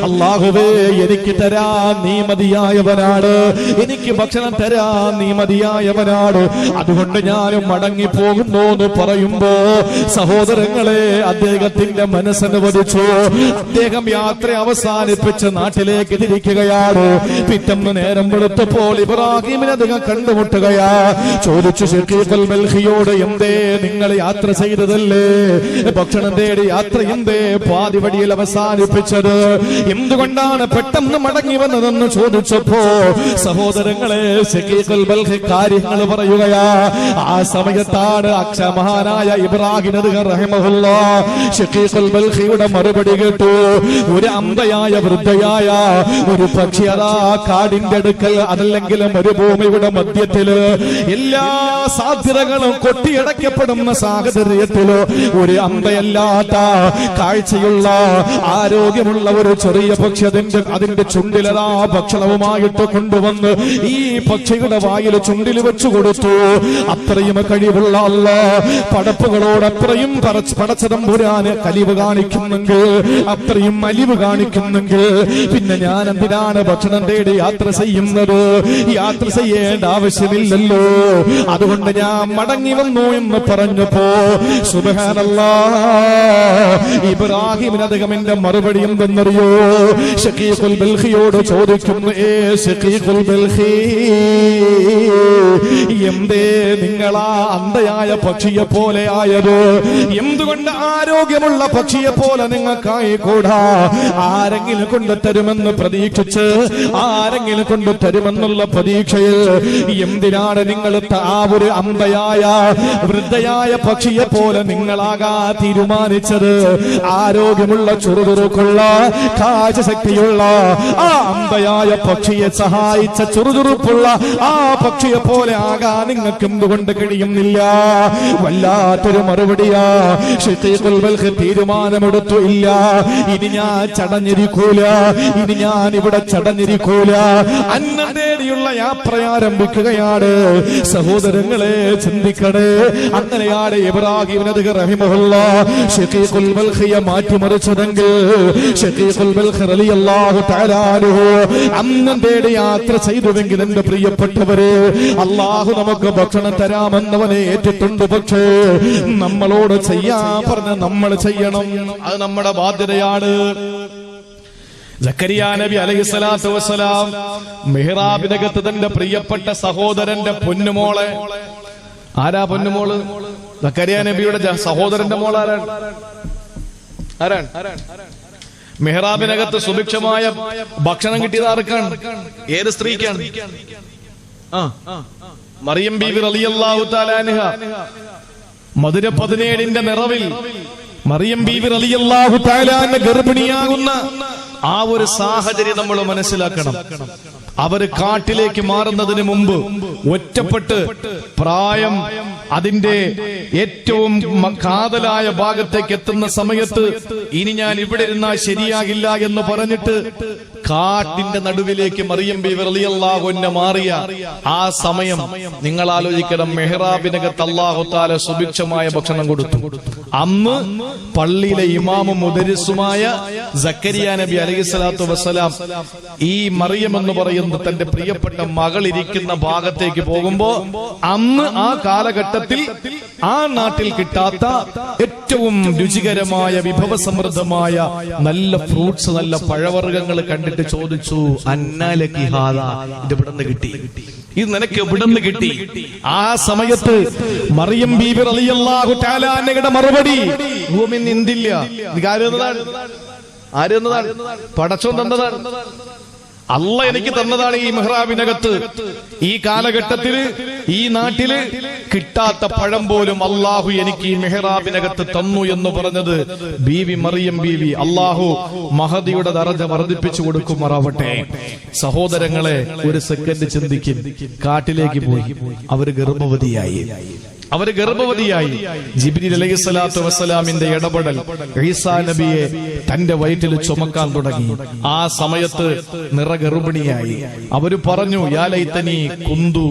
അല്ലാഹുവേ, എനിക്ക് തരാൻ നീ മതിയായവനാണ്, എനിക്ക് ഭക്ഷണം തരാൻ നീ മതിയായവനാണ്. അതുകൊണ്ട് ഞാനും മടങ്ങിപ്പോകുന്നു എന്ന് പറയുമ്പോ സഹോദരങ്ങളെ, അദ്ദേഹത്തിന്റെ മനസ്സനുവദിച്ചു. അദ്ദേഹം യാത്ര അവസാനിപ്പിച്ച് നാട്ടിലേക്ക് തിരിക്കുകയാണ്. പിറ്റന്ന് നേരം വെളുത്തപ്പോൾ ഇബ്രാഹിമിനെ അദ്ദേഹം കണ്ടുമുട്ടുകയാ. ചോദിച്ചു ശഖീഖുൽ ബൽഖിയോട്, എന്തേ നിങ്ങൾ യാത്ര ചെയ്തതല്ലേ, ഭക്ഷണം തേടി യാത്ര എന്തേ പാതി വഴിയിൽ അവസാനിപ്പിച്ചത്? എന്തുകൊണ്ടാണ് പെട്ടെന്ന് മടങ്ങി വന്നതെന്ന് ചോദിച്ചപ്പോ സഹോദരങ്ങളെ ശഖീഖുൽ ബൽഖി കാര്യങ്ങൾ പറയുകയാ. ആ സമയത്താണ് മഹാനായ ഇബ്രാഹിം റഹിമഹുല്ലാഹ് ശഖീഖുൽ ബൽഖിയുടെ മറുപടി കേട്ടു. ഒരു അന്ധയായ വൃദ്ധയായ ഒരു പക്ഷി അതാ കാടിന്റെ അടുക്കൽ, അതല്ലെങ്കിൽ മരുഭൂമിയുടെ മധ്യത്തില് എല്ലാ സാധ്യതകളും കൊട്ടിയടക്കപ്പെടുന്ന സാഹചര്യത്തില് ഒരു അന്ധയല്ലാത്ത കാഴ്ചയുള്ള ആരോഗ്യമുള്ള ഒരു ചെറിയ പക്ഷി അതിന്റെ ചുണ്ടിലതാ ഭക്ഷണവുമായിട്ട് കൊണ്ടുവന്ന് ഈ പക്ഷിയുടെ വായിൽ ചുണ്ടിൽ വെച്ചു കൊടുത്തു. അത്രയും കഴിവുള്ള അല്ലാഹ് പടപ്പുകളോട് അത്രയും പടച്ചതമ്പുരാന് കലിവ് കാണിക്കുന്നെങ്കിൽ, അത്രയും അലിവ് കാണിക്കുന്നെങ്കിൽ പിന്നെ ഞാൻ എന്തിനാണ് ഭക്ഷണം തേടി യാത്ര ചെയ്യുന്നത്? യാത്ര ചെയ്യേണ്ട ആവശ്യമില്ലല്ലോ. അതുകൊണ്ട് ഞാൻ മടങ്ങി വന്നു എന്ന് പറഞ്ഞപ്പോ സുബ്ഹാനല്ലാഹ്, ഇബ്രാഹിമിന് അദ്ദേഹത്തിന്റെ മറുപടി എന്തെന്നറിയോ? ശഖീഖുൽ ബൽഖിയോട് ചോദിക്കുന്നു, ശഖീഖുൽ ബൽഖി, എന്തേ നിങ്ങളാ അന്ധയായ പക്ഷിയെ പോലെ ആയത്? എന്തുകൊണ്ട് ആരോഗ്യമുള്ള പക്ഷിയെ പോലെ നിങ്ങൾക്കായി കൂടാ? ആരെങ്കിലും കൊണ്ട് തരുമെന്ന് പ്രതീക്ഷിച്ച്, ആരെങ്കിലും കൊണ്ട് തരുമെന്നുള്ള പ്രതീക്ഷയിൽ എന്തിനാണ് നിങ്ങൾ ആ ഒരു അന്ധയായ വൃദ്ധയായ പക്ഷിയെ പോലെ നിങ്ങളാകാ തീരുമാനിച്ചത്? ആരോഗ്യമുള്ള ചുറുചുറുക്കുള്ള കാഴ്ചശക്തിയുള്ള ആ അന്ധയായ പക്ഷിയെ സഹായിച്ച ചുറുചുറുപ്പുള്ള ആ പക്ഷിയെ പോലെ ആകാൻ നിങ്ങൾക്ക് എന്തുകൊണ്ട് കഴിയുന്നില്ല? വല്ലാത്തൊരു മറുപടിയാ. ശഖീഖുൽ ബൽഖി തീരുമാനമെടുത്തു, ഇല്ല, ഇനി ഞാൻ ചടഞ്ഞിരിക്കൂല, ഇനി ഞാൻ ഇവിടെ ചടഞ്ഞിരിക്കൂല. അന്നം തേടിയുള്ള യാത്ര ആരംഭിക്കുകയാണ്. സഹോദരങ്ങളെ, ചിന്തിക്കണേ. അങ്ങനെയാണ് ഇബ്രാഹിം നബി റഹിമഹുല്ലാഹ് ഷഖീഖുൽ ബൽഖിയെ മാറ്റിമറിച്ചതെങ്കിൽ ഷഖീഖുൽ ബൽഖി റളിയല്ലാഹു തആല അൻഹു അന്നം തേടി യാത്ര ചെയ്തുവെങ്കിൽ എന്റെ പ്രിയപ്പെട്ടവരെ, അല്ലാഹു നമുക്ക് ഭക്ഷണം തരാമെന്നവനെ ഏറ്റിട്ടുണ്ട്. പക്ഷേ നമ്മളോട് ചെയ്യാൻ പറഞ്ഞ നമ്മൾ ചെയ്യണം, അത് നമ്മുടെ ബാധ്യതയാണ്. സക്കരിയ നബി അലൈഹിസ്സലാത്തു വസ്സലാം മിഹ്റാബിനകത്ത് തന്റെ പ്രിയപ്പെട്ട സഹോദരന്റെ പൊന്നുമോളെ, ആരാ പൊന്നുമോള്? സക്കരിയ നബിയുടെ സഹോദരന്റെ മോൾ ആരാണ്? മിഹ്റാബിനകത്ത് സുഭിക്ഷമായ ഭക്ഷണം കിട്ടിയത് ആർക്കാണ്? ഏത് സ്ത്രീക്കാണ്? മറിയം ബീവി റളിയല്ലാഹു തആല അൻഹ. മധുര 17ന്റെ നിറവിൽ മറിയം ബീവി റളിയല്ലാഹു തആല അൻഹ ഗർഭിണിയാകുന്ന ആ ഒരു സാഹചര്യം നമ്മൾ മനസ്സിലാക്കണം. അവര് കാട്ടിലേക്ക് മാറുന്നതിന് മുമ്പ് ഒറ്റപ്പെട്ട് പ്രായം അതിന്റെ ഏറ്റവും കാതലായ ഭാഗത്തേക്ക് എത്തുന്ന സമയത്ത് ഇനി ഞാൻ ഇവിടെ ഇരുന്നാൽ ശരിയാകില്ല എന്ന് പറഞ്ഞിട്ട് കാട്ടിന്റെ നടുവിലേക്ക് മറിയം ബീവി റളിയല്ലാഹു അൻഹ മാറിയ ആ സമയം നിങ്ങൾ ആലോചിക്കണം. മെഹ്റാബിനകത്ത് അല്ലാഹു തആല സുഭിക്ഷമായ ഭക്ഷണം കൊടുത്തു. അന്ന് പള്ളിയിലെ ഇമാമും മുദരിസുമായ സക്കരിയ നബി അലൈഹിസ്സലാത്തു വസ്സലാം ഈ മറിയം എന്ന് പറയുന്ന തന്റെ പ്രിയപ്പെട്ട മകൾ ഇരിക്കുന്ന ഭാഗത്തേക്ക് പോകുമ്പോ അന്ന് ആ കാലഘട്ടത്തിൽ ആ നാട്ടിൽ കിട്ടാത്ത ഏറ്റവും രുചികരമായ വിഭവസമൃദ്ധമായ നല്ല ഫ്രൂട്ട്സ്, നല്ല പഴവർഗ്ഗങ്ങൾ കണ്ടിട്ട് ചോദിച്ചു, അന്നാലകി ഹാദാ, ഇത് എവിടുന്ന് കിട്ടി? ഇത് നിനക്ക് എവിടുന്ന് കിട്ടി? ആ സമയത്ത് മറിയം ബീവി റളിയല്ലാഹു തആല അൻഹയുടെ മറുപടി, ഭൂമിയിൽ നിന്നില്ല. ആരെന്നതാണ്? പടച്ചോൻ തന്നതാണ്. അല്ല എനിക്ക് തന്നതാണ് ഈ മെഹ്റാബിനകത്ത്. ഈ കാലഘട്ടത്തില് ഈ നാട്ടില് കിട്ടാത്ത പഴം പോലും അള്ളാഹു എനിക്ക് ഈ മെഹ്റാബിനകത്ത് തന്നു എന്ന് പറഞ്ഞത് ബീവി മറിയം ബീവി. അള്ളാഹു മഹദിയുടെ ദറജ വർദ്ധിപ്പിച്ചു കൊടുക്കുമാറാവട്ടെ. സഹോദരങ്ങളെ, ഒരു സെക്കൻഡ് ചിന്തിക്കും. കാട്ടിലേക്ക് പോയി, അവര് ഗർഭവതിയായി. ജിബ്രീൽ അലൈഹിസ്സലാത്തു വസ്സലാമിന്റെ ഇടപെടൽ ഈസാ നബിയെ തന്റെ വയറ്റിൽ ചുമക്കാൻ തുടങ്ങി. ആ സമയത്ത് നിറഗർഭിണിയായി. അവര് പറഞ്ഞു, യാ ലൈതനി കുന്തു,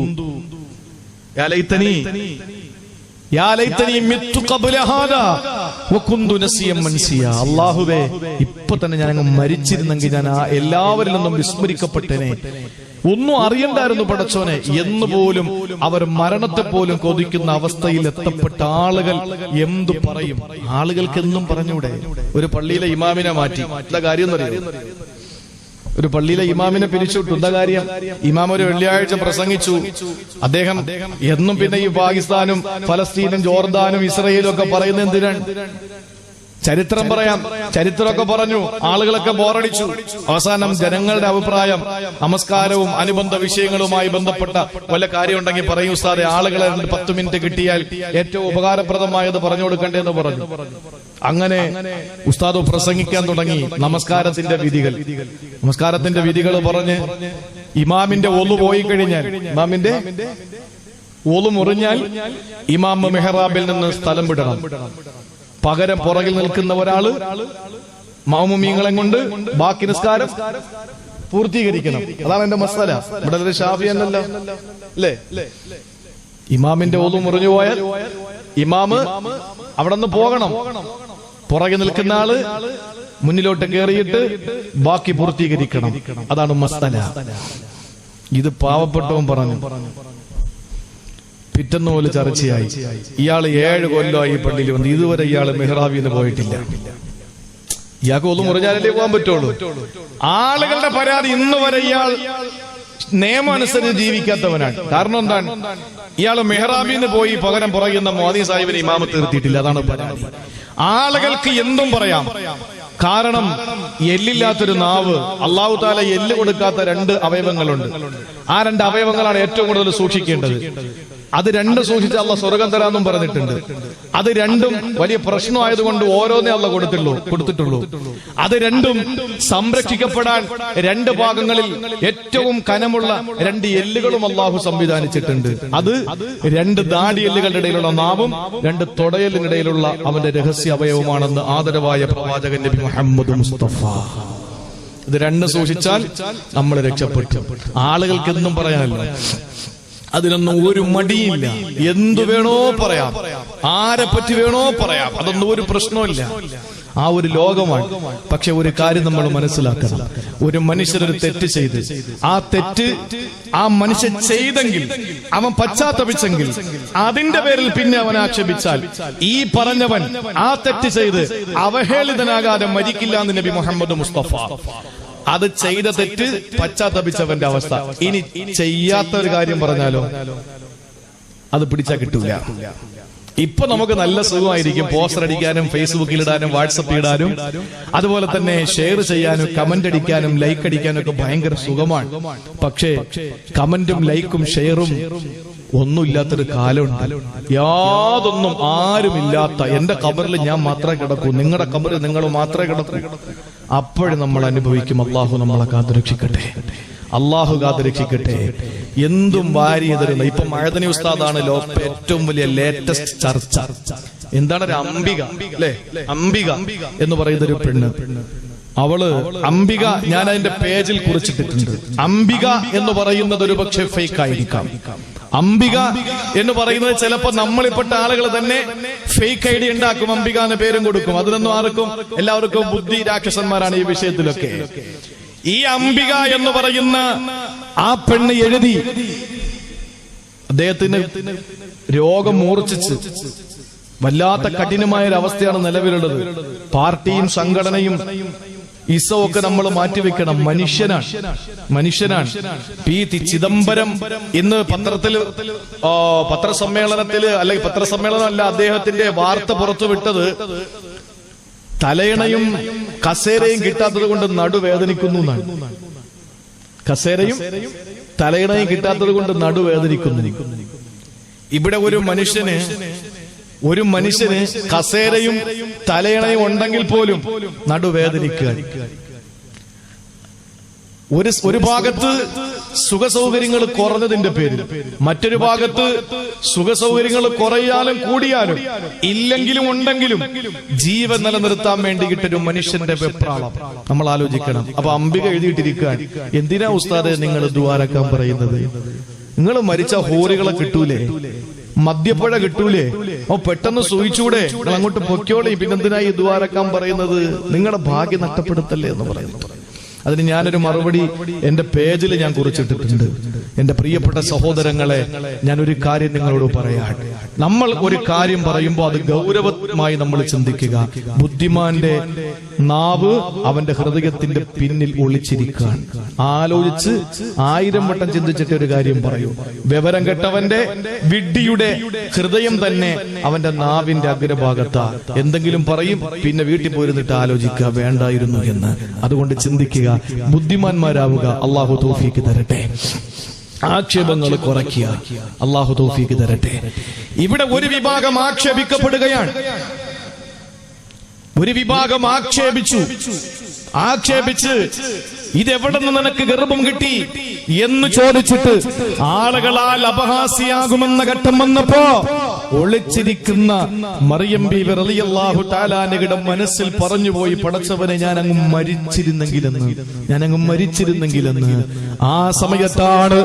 യാ ലൈതനി മിത്തു ഖബ്ല ഹാദാ വകുന്തു നസിയം മൻസിയാ. അല്ലാഹുവേ, ഇപ്പൊ തന്നെ ഞാൻ അങ്ങ് മരിച്ചിരുന്നെങ്കിൽ ഞാൻ എല്ലാവരിൽ നിന്നും വിസ്മരിക്കപ്പെട്ടേനെ. ഒന്നും അറിയണ്ടായിരുന്നു പടച്ചോനെ എന്ന് പോലും അവർ മരണത്തെ പോലും കൊതിക്കുന്ന അവസ്ഥയിൽ എത്തപ്പെട്ട ആളുകൾ എന്തു പറയും? ആളുകൾക്ക് എന്നും പറഞ്ഞൂടെ? ഒരു പള്ളിയിലെ ഇമാമിനെ മാറ്റി, എന്താ കാര്യം എന്നറിയോ? ഒരു പള്ളിയിലെ ഇമാമിനെ പിരിച്ചുവിട്ടു, എന്താ കാര്യം? ഇമാം ഒരു വെള്ളിയാഴ്ച പ്രസംഗിച്ചു. അദ്ദേഹം എന്നും പിന്നെ ഈ പാകിസ്ഥാനും ഫലസ്തീനും ജോർദാനും ഇസ്രയേലും ഒക്കെ പറയുന്നത് എന്തിനാണ്? ചരിത്രം പറയാം. ചരിത്രമൊക്കെ പറഞ്ഞു, ആളുകളൊക്കെ ബോറടിച്ചു. അവസാനം ജനങ്ങളുടെ അഭിപ്രായം, നമസ്കാരവും അനുബന്ധ വിഷയങ്ങളുമായി ബന്ധപ്പെട്ട വല്ല കാര്യം ഉണ്ടെങ്കിൽ പറയൂ ഉസ്താദെ, ആളുകളെ 10 മിനിറ്റ് കിട്ടിയാൽ ഏറ്റവും ഉപകാരപ്രദമായത് പറഞ്ഞു കൊടുക്കണ്ടേന്ന് പറഞ്ഞു. അങ്ങനെ ഉസ്താദ് പ്രസംഗിക്കാൻ തുടങ്ങി നമസ്കാരത്തിന്റെ വിധികൾ പറഞ്ഞ് ഇമാമിന്റെ ഒളു പോയി കഴിഞ്ഞാൽ, ഇമാമിന്റെ ഒളു മുറിഞ്ഞാൽ ഇമാം മെഹ്റാബിൽ നിന്ന് സ്ഥലം വിടണം. പകരം പുറകിൽ നിൽക്കുന്ന ഒരാള് മഅ്മുമീങ്ങളെ കൊണ്ട് ബാക്കി നിസ്കാരം പൂർത്തീകരിക്കണം. അതാണ് എന്റെ മസല. ഇവിടെ ഒരു ഷാഫി എന്നല്ലോ അല്ലേ? ഇമാമിന്റെ ഒളു മുറിഞ്ഞു പോയാൽ ഇമാമ് അവിടെ നിന്ന് പോകണം. പുറകിൽ നിൽക്കുന്ന ആള് മുന്നിലോട്ട് കയറിയിട്ട് ബാക്കി പൂർത്തീകരിക്കണം. അതാണ് മസല. ഇത് പാവപ്പെട്ടവൻ പറഞ്ഞു. പിറ്റന്ന് പോലെ ചർച്ചയായി. ഇയാള് 7 കൊല്ലമായി ഈ പള്ളിയിൽ വന്ന് ഇതുവരെ ഇയാള് മെഹ്റാബിന്ന് പോയിട്ടില്ല. ഇയാൾക്ക് ഒന്നും മുറിഞ്ഞാലല്ലേ പോകാൻ പറ്റുള്ളൂ. ആളുകളുടെ പരാതി ഇന്ന് വരെ ഇയാൾ നിയമം അനുസരിച്ച് ജീവിക്കാത്തവനാണ്. കാരണം എന്താണ്? ഇയാള് മെഹ്റാബിന്ന് പോയി പകരം പറയുന്ന മോദി സാഹിബിന് ഇമാമത്ത് നിർത്തിയിട്ടില്ല. അതാണ് പരാതി. ആളുകൾക്ക് എന്തും പറയാം. കാരണം എല്ലില്ലാത്തൊരു നാവ്, അല്ലാഹു തആല എല്ല് കൊടുക്കാത്ത 2 അവയവങ്ങളുണ്ട്. ആ 2 അവയവങ്ങളാണ് ഏറ്റവും കൂടുതൽ സൂക്ഷിക്കേണ്ടത്. അത് 2 സൂക്ഷിച്ച് അള്ളാഹ് സ്വർഗം തരാമെന്നും പറഞ്ഞിട്ടുണ്ട്. അത് 2ഉം വലിയ പ്രശ്നമായതുകൊണ്ട് ഓരോന്നേ അള്ളാഹ് കൊടുത്തിട്ടുള്ളൂ. അത് 2ഉം സംരക്ഷിക്കപ്പെടാൻ 2 ഭാഗങ്ങളിൽ ഏറ്റവും കനമുള്ള 2 എല്ലുകളും അള്ളാഹു സംവിധാനിച്ചിട്ടുണ്ട്. അത് 2 ദാടി എല്ലുകളുടെ ഇടയിലുള്ള നാവും 2 തൊടയലിനിടയിലുള്ള അവന്റെ രഹസ്യ അവയവമാണെന്ന് ആദരവായ പ്രവാചകൻ നബി മുഹമ്മദ് മുസ്തഫ. ഇത് 2 സൂക്ഷിച്ചാൽ നമ്മൾ രക്ഷപ്പെട്ടു. ആളുകൾക്ക് എന്നും പറയാനല്ലോ. അതിനൊന്നും ഒരു മടിയില്ല. എന്തു വേണോ പറയാം, ആരെ പറ്റി വേണോ പറയാം, അതൊന്നും ഒരു പ്രശ്നമില്ല. ആ ഒരു ലോകമാണ്. പക്ഷെ ഒരു കാര്യം നമ്മൾ മനസ്സിലാക്കണം, ഒരു മനുഷ്യനൊരു തെറ്റ് ചെയ്ത് ആ തെറ്റ് ആ മനുഷ്യൻ ചെയ്തെങ്കിൽ, അവൻ പശ്ചാത്തപിച്ചെങ്കിൽ, അതിന്റെ പേരിൽ പിന്നെ അവൻ ആക്ഷേപിച്ചാൽ, ഈ പറഞ്ഞവൻ ആ തെറ്റ് ചെയ്ത് അവഹേളിതനാകാതെ മരിക്കില്ല എന്ന് നബി മുഹമ്മദ് മുസ്തഫ. അത് ചെയ്ത തെറ്റ് പശ്ചാത്തപിച്ചവന്റെ അവസ്ഥ. ഇനി ചെയ്യാത്ത ഒരു കാര്യം പറഞ്ഞാലോ അത് പിടിച്ചാൽ കിട്ടൂല. ഇപ്പൊ നമുക്ക് നല്ല സുഖമായിരിക്കും പോസ്റ്റർ അടിക്കാനും ഫേസ്ബുക്കിൽ ഇടാനും വാട്സപ്പിൽ ഇടാനും അതുപോലെ തന്നെ ഷെയർ ചെയ്യാനും കമന്റ് അടിക്കാനും ലൈക്ക് അടിക്കാനും ഒക്കെ ഭയങ്കര സുഖമാണ്. പക്ഷേ കമന്റും ലൈക്കും ഷെയറും ഒന്നുമില്ലാത്തൊരു കാലമുണ്ട്. യാതൊന്നും ആരുമില്ലാത്ത എന്റെ ഖബറിൽ ഞാൻ മാത്രമേ കിടക്കൂ, നിങ്ങളുടെ ഖബറിൽ നിങ്ങൾ മാത്രമേ കിടക്കൂ. അപ്പോഴും നമ്മൾ അനുഭവിക്കും. അള്ളാഹു നമ്മളെ കാത്തുരക്ഷിക്കട്ടെ, അള്ളാഹു കാത്തുരക്ഷിക്കട്ടെ. എന്തും വാരി തരുന്ന ഇപ്പൊ മഴദനി ഉസ്താദാണ് ഏറ്റവും വലിയ ലേറ്റസ്റ്റ് ചർച്ച. എന്താണ് ഒരു അംബിക, അല്ലെ? അംബിക എന്ന് പറയുന്ന ഒരു പെണ്ണ്, അവള് അംബിക, ഞാൻ അതിന്റെ പേജിൽ കുറിച്ചിട്ടിട്ടുണ്ട്. അംബിക എന്ന് പറയുന്നത് ഒരു പക്ഷെ ഫേക്ക് ആയിരിക്കാം. അംബിക എന്ന് പറയുന്നത് ചിലപ്പോ നമ്മളിൽപ്പെട്ട ആളുകൾ തന്നെ ഫേക്ക് ഐഡി ഉണ്ടാക്കും, അംബിക എന്ന പേരും കൊടുക്കും. അതിനൊന്നും ആർക്കും, എല്ലാവർക്കും ബുദ്ധി രാക്ഷസന്മാരാണ് ഈ വിഷയത്തിലൊക്കെ. ഈ അംബിക എന്ന് പറയുന്ന ആ പെണ്ണ് എഴുതി, അദ്ദേഹത്തിന് രോഗം മൂർച്ഛിച്ച് വല്ലാത്ത കഠിനമായ ഒരു അവസ്ഥയാണ് നിലവിലുള്ളത്. പാർട്ടിയും സംഘടനയും ഇസമൊക്കെ നമ്മൾ മാറ്റിവെക്കണം. മനുഷ്യനാണ്. പി ചിദംബരം ഇന്ന് പത്രസമ്മേളനത്തില് അല്ലെങ്കിൽ പത്രസമ്മേളനമല്ല, അദ്ദേഹത്തിന്റെ വാർത്ത പുറത്തുവിട്ടത് തലയിണയും കസേരയും കിട്ടാത്തത് കൊണ്ട് നടുവേദനിക്കുന്നു എന്നാണ്. കസേരയും തലയിണയും കിട്ടാത്തത് കൊണ്ട് നടുവേദനിക്കുന്നു. ഇവിടെ ഒരു മനുഷ്യന് കസേരയും തലയിണയും ഉണ്ടെങ്കിൽ പോലും നടുവേദനിക്കുക. ഒരു ഭാഗത്ത് സുഖസൗകര്യങ്ങൾ കുറഞ്ഞതിന്റെ പേരിൽ, മറ്റൊരു ഭാഗത്ത് സുഖസൗകര്യങ്ങൾ കുറയാനും കൂടിയാലും ഇല്ലെങ്കിലും ഉണ്ടെങ്കിലും ജീവൻ നിലനിർത്താൻ വേണ്ടിയിട്ടൊരു മനുഷ്യന്റെ വെപ്രാളം നമ്മൾ ആലോചിക്കണം. അപ്പൊ അംബിക എഴുതിയിട്ടിരിക്കാൻ, എന്തിനാ ഉസ്താദെ നിങ്ങൾ ദുആരക്കാൻ പറയുന്നത്? നിങ്ങൾ മരിച്ച ഹോറികളെ കിട്ടൂലേ, മദ്യപ്പുഴ കിട്ടൂലേ? പെട്ടെന്ന് സൂയിച്ചൂടെ, നിങ്ങൾ അങ്ങോട്ട് പൊക്കോളേ, പിന്നെന്തിനായി ദുആരക്കാൻ പറയുന്നത്? നിങ്ങളുടെ ഭാഗ്യം നഷ്ടപ്പെടുത്തല്ലേ എന്ന് പറയുന്നത്. അതിന് ഞാനൊരു മറുപടി എന്റെ പേജിൽ ഞാൻ കുറിച്ചിട്ടിട്ടുണ്ട്. എന്റെ പ്രിയപ്പെട്ട സഹോദരങ്ങളെ, ഞാൻ ഒരു കാര്യം നിങ്ങളോട് പറയാൻ, നമ്മൾ ഒരു കാര്യം പറയുമ്പോൾ അത് ഗൗരവമായി നമ്മൾ ചിന്തിക്കുക. ബുദ്ധിമാന്റെ നാവ് അവന്റെ ഹൃദയത്തിന്റെ പിന്നിൽ ഒളിച്ചിരിക്കാൻ ആലോചിച്ച് 1000 വട്ടം ചിന്തിച്ചിട്ട് ഒരു കാര്യം പറയൂ. വിവരം കെട്ടവന്റെ വിഡ്ഢിയുടെ ഹൃദയം തന്നെ അവന്റെ നാവിന്റെ അഗ്രഭാഗത്താ. എന്തെങ്കിലും പറയും, പിന്നെ വീട്ടിൽ പോയിരുന്നിട്ട് ആലോചിക്കുക വേണ്ടായിരുന്നു എന്ന്. അതുകൊണ്ട് ചിന്തിക്കുക, ബുദ്ധിമാന്മാരാവുക. അള്ളാഹു തൗഫീഖ് തരട്ടെ. ആക്ഷേപങ്ങൾ കുറയ്ക്കുക. അള്ളാഹു തൗഫീഖ് തരട്ടെ. ഇവിടെ ഒരു വിഭാഗം ആക്ഷേപിക്കപ്പെടുകയാണ്. ഒരു വിഭാഗം ആക്ഷേപിച്ച് ഇതെവിടെ നിന്ന് നിനക്ക് ഗർഭം കിട്ടി എന്ന് ചോദിച്ചിട്ട് ആളുകളാൽ അപഹാസ്യാകുമെന്ന ഘട്ടം വന്നപ്പോ ഒളിച്ചിരിക്കുന്ന മറിയം ബീവി റളിയല്ലാഹു തആല അൻഹയുടെ മനസ്സിൽ പറഞ്ഞുപോയി, പടച്ചവനെ ഞാൻ അങ്ങ് മരിച്ചിരുന്നെങ്കിലെന്ന്. ആ സമയത്താണ്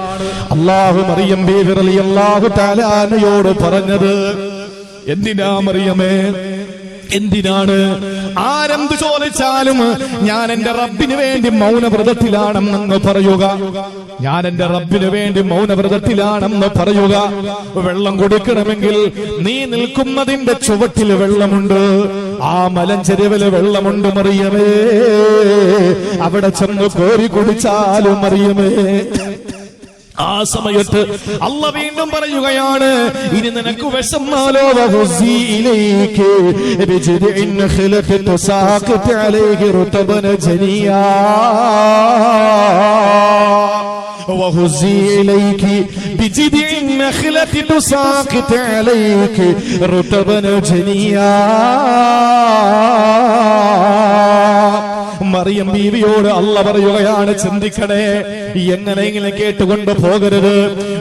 അല്ലാഹു മറിയം ബീവി റളിയല്ലാഹു തആല അൻഹയോട് പറഞ്ഞത്, എന്തിനാ മറിയമേ, എന്തിനാണ്? ആരെന്ത് ചോദിച്ചാലും ഞാൻ എന്റെ റബ്ബിന് വേണ്ടി മൗനവ്രതത്തിലാണെന്ന് പറയുക. ഞാൻ എന്റെ റബ്ബിന് വേണ്ടി മൗനവ്രതത്തിലാണെന്ന് പറയുക. വെള്ളം കൊടുക്കണമെങ്കിൽ നീ നിൽക്കുന്നതിന്റെ ചുവട്ടിൽ വെള്ളമുണ്ട്, ആ മലഞ്ചെരുവില് വെള്ളമുണ്ട് മറിയമേ, അവിടെ ചെന്ന് കോരി കുടിച്ചാലും മറിയമേ. ആ സമയത്ത് അല്ലാഹ് വീണ്ടും പറയുകയാണ്, ഇനി നിനക്ക് വിശന്നാലോ വഹുസിയിലേക്ക് ബിജിദിൻ ഖിലഖി തുസാഖിത് അലൈഹി റുതബൻ ജനിയാ വഹുസിയിലേക്ക് ബിജിദിൻ ഖിലഖി തുസാഖിത് അലൈഹി റുതബൻ ജനിയാ. മറിയം ബീവിയോട് അല്ലാഹ് പറയുകയാണ്, ചിന്തിക്കണേ, എങ്ങനെയെങ്കിലും കേട്ടുകൊണ്ട് പോകരുത്.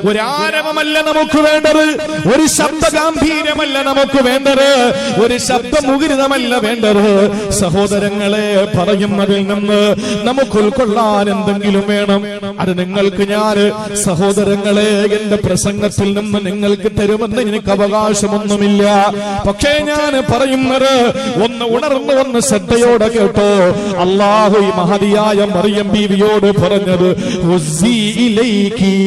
ഒരു ആരവമല്ല നമുക്ക് വേണ്ടത്, ഒരു ശബ്ദ ഗാംഭീര്യമല്ല നമുക്ക് വേണ്ടത്, ഒരു ശബ്ദമുഖരിതമല്ല വേണ്ടത്. സഹോദരങ്ങളെ, പറയുന്നതിൽ നിന്ന് നമുക്ക് ഉൾക്കൊള്ളാൻ എന്തെങ്കിലും വേണം. അത് നിങ്ങൾക്ക് ഞാൻ സഹോദരങ്ങളെ എന്റെ പ്രസംഗത്തിൽ നിന്ന് നിങ്ങൾക്ക് തരുമെന്ന് എനിക്ക് അവകാശമൊന്നുമില്ല. പക്ഷേ ഞാൻ പറയുന്നത് ഒന്ന് ഉണർന്ന് ഒന്ന് ശ്രദ്ധയോടെ കേട്ടോ. അല്ലാഹു ഈ മഹതിയായ മറിയം ബീവിയോട് പറഞ്ഞത് ഹുസ്സി ഇലൈകി,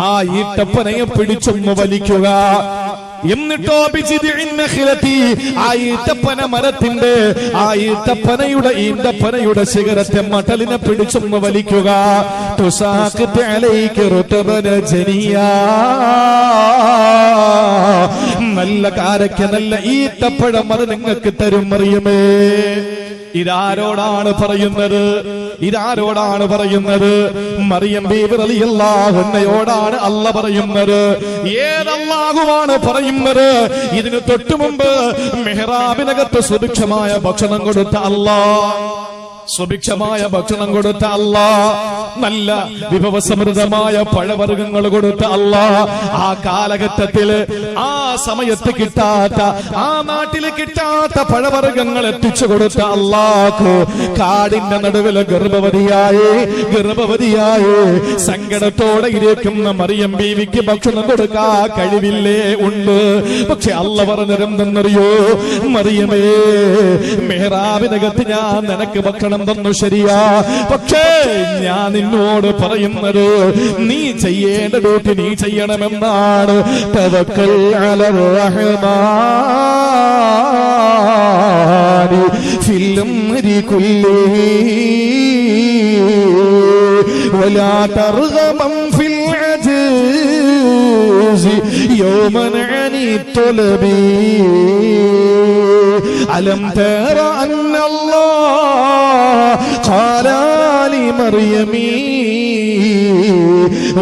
ആ ഈത്തപ്പനയെ പിടിച്ചൊന്ന് വലിക്കുക. എന്നിട്ടോ ആ ഈത്തപ്പന മരത്തിന്റെ ആ ഈന്തപ്പനയുടെ ശിഖരത്തെ മട്ടലിനെ പിടിച്ചൊന്ന് വലിക്കുക. നല്ല കാരക്ക, നല്ല ഈത്തപ്പഴം അത് നിങ്ങൾക്ക് തരും മറിയമേ. ഇതാരോടാണ് പറയുന്നത്? ഇതാരോടാണ് പറയുന്നത്? മറിയം ബീവി റളിയല്ലാഹു അൻഹയോടാണ് അല്ലാഹു പറയുന്നത്. ഏതല്ലാഹുവാണ് പറയുന്നത്? ഇതിനു തൊട്ടു മുമ്പ് മിഹ്റാബിനകത്ത് സുഭിക്ഷമായ ഭക്ഷണം കൊടുത്ത അല്ലാഹ്, സുഭിക്ഷമായ ഭക്ഷണം കൊടുത്ത അല്ലാഹ്, നല്ല വിഭവസമൃദ്ധമായ പഴവർഗ്ഗങ്ങൾ കൊടുത്ത അല്ലാഹ്, ആ കാലഘട്ടത്തില് ആ സമയത്ത് കിട്ടാത്ത, ആ നാട്ടിൽ കിട്ടാത്ത പഴവർഗ്ഗങ്ങൾ എത്തിച്ചു കൊടുത്ത അല്ലാഹു കാടിന്റെ നടുവില് ഗർഭവതിയായി സങ്കടത്തോടെ ഇരിക്കുന്ന മറിയം ബീവിക്ക് ഭക്ഷണം കൊടുക്കാ കഴിവില്ലേ? ഉണ്ട്. പക്ഷെ അല്ലാഹ് പറഞ്ഞിരുന്നെന്നറിയോ? മറിയമേ, മെഹ്റാബിനകത്ത് ഞാൻ നിനക്ക് ഭക്ഷണം തന്നു, ശരിയാ. പക്ഷേ ഞാൻ നിന്നോട് പറയുന്നത് നീ ചെയ്യേണ്ട ഡ്യൂട്ടി നീ ചെയ്യണമെന്നാണ്. തവക്കൽ അലർ റഹ്മാനി ഫിൽ അംരി കുല്ലിഹി വലാ തർഗബൻ ഫിൽ അജ്സി യൗമൻ അനി തുലബി അലം തറ അന്നല്ലാഹ ഖാല لمريمي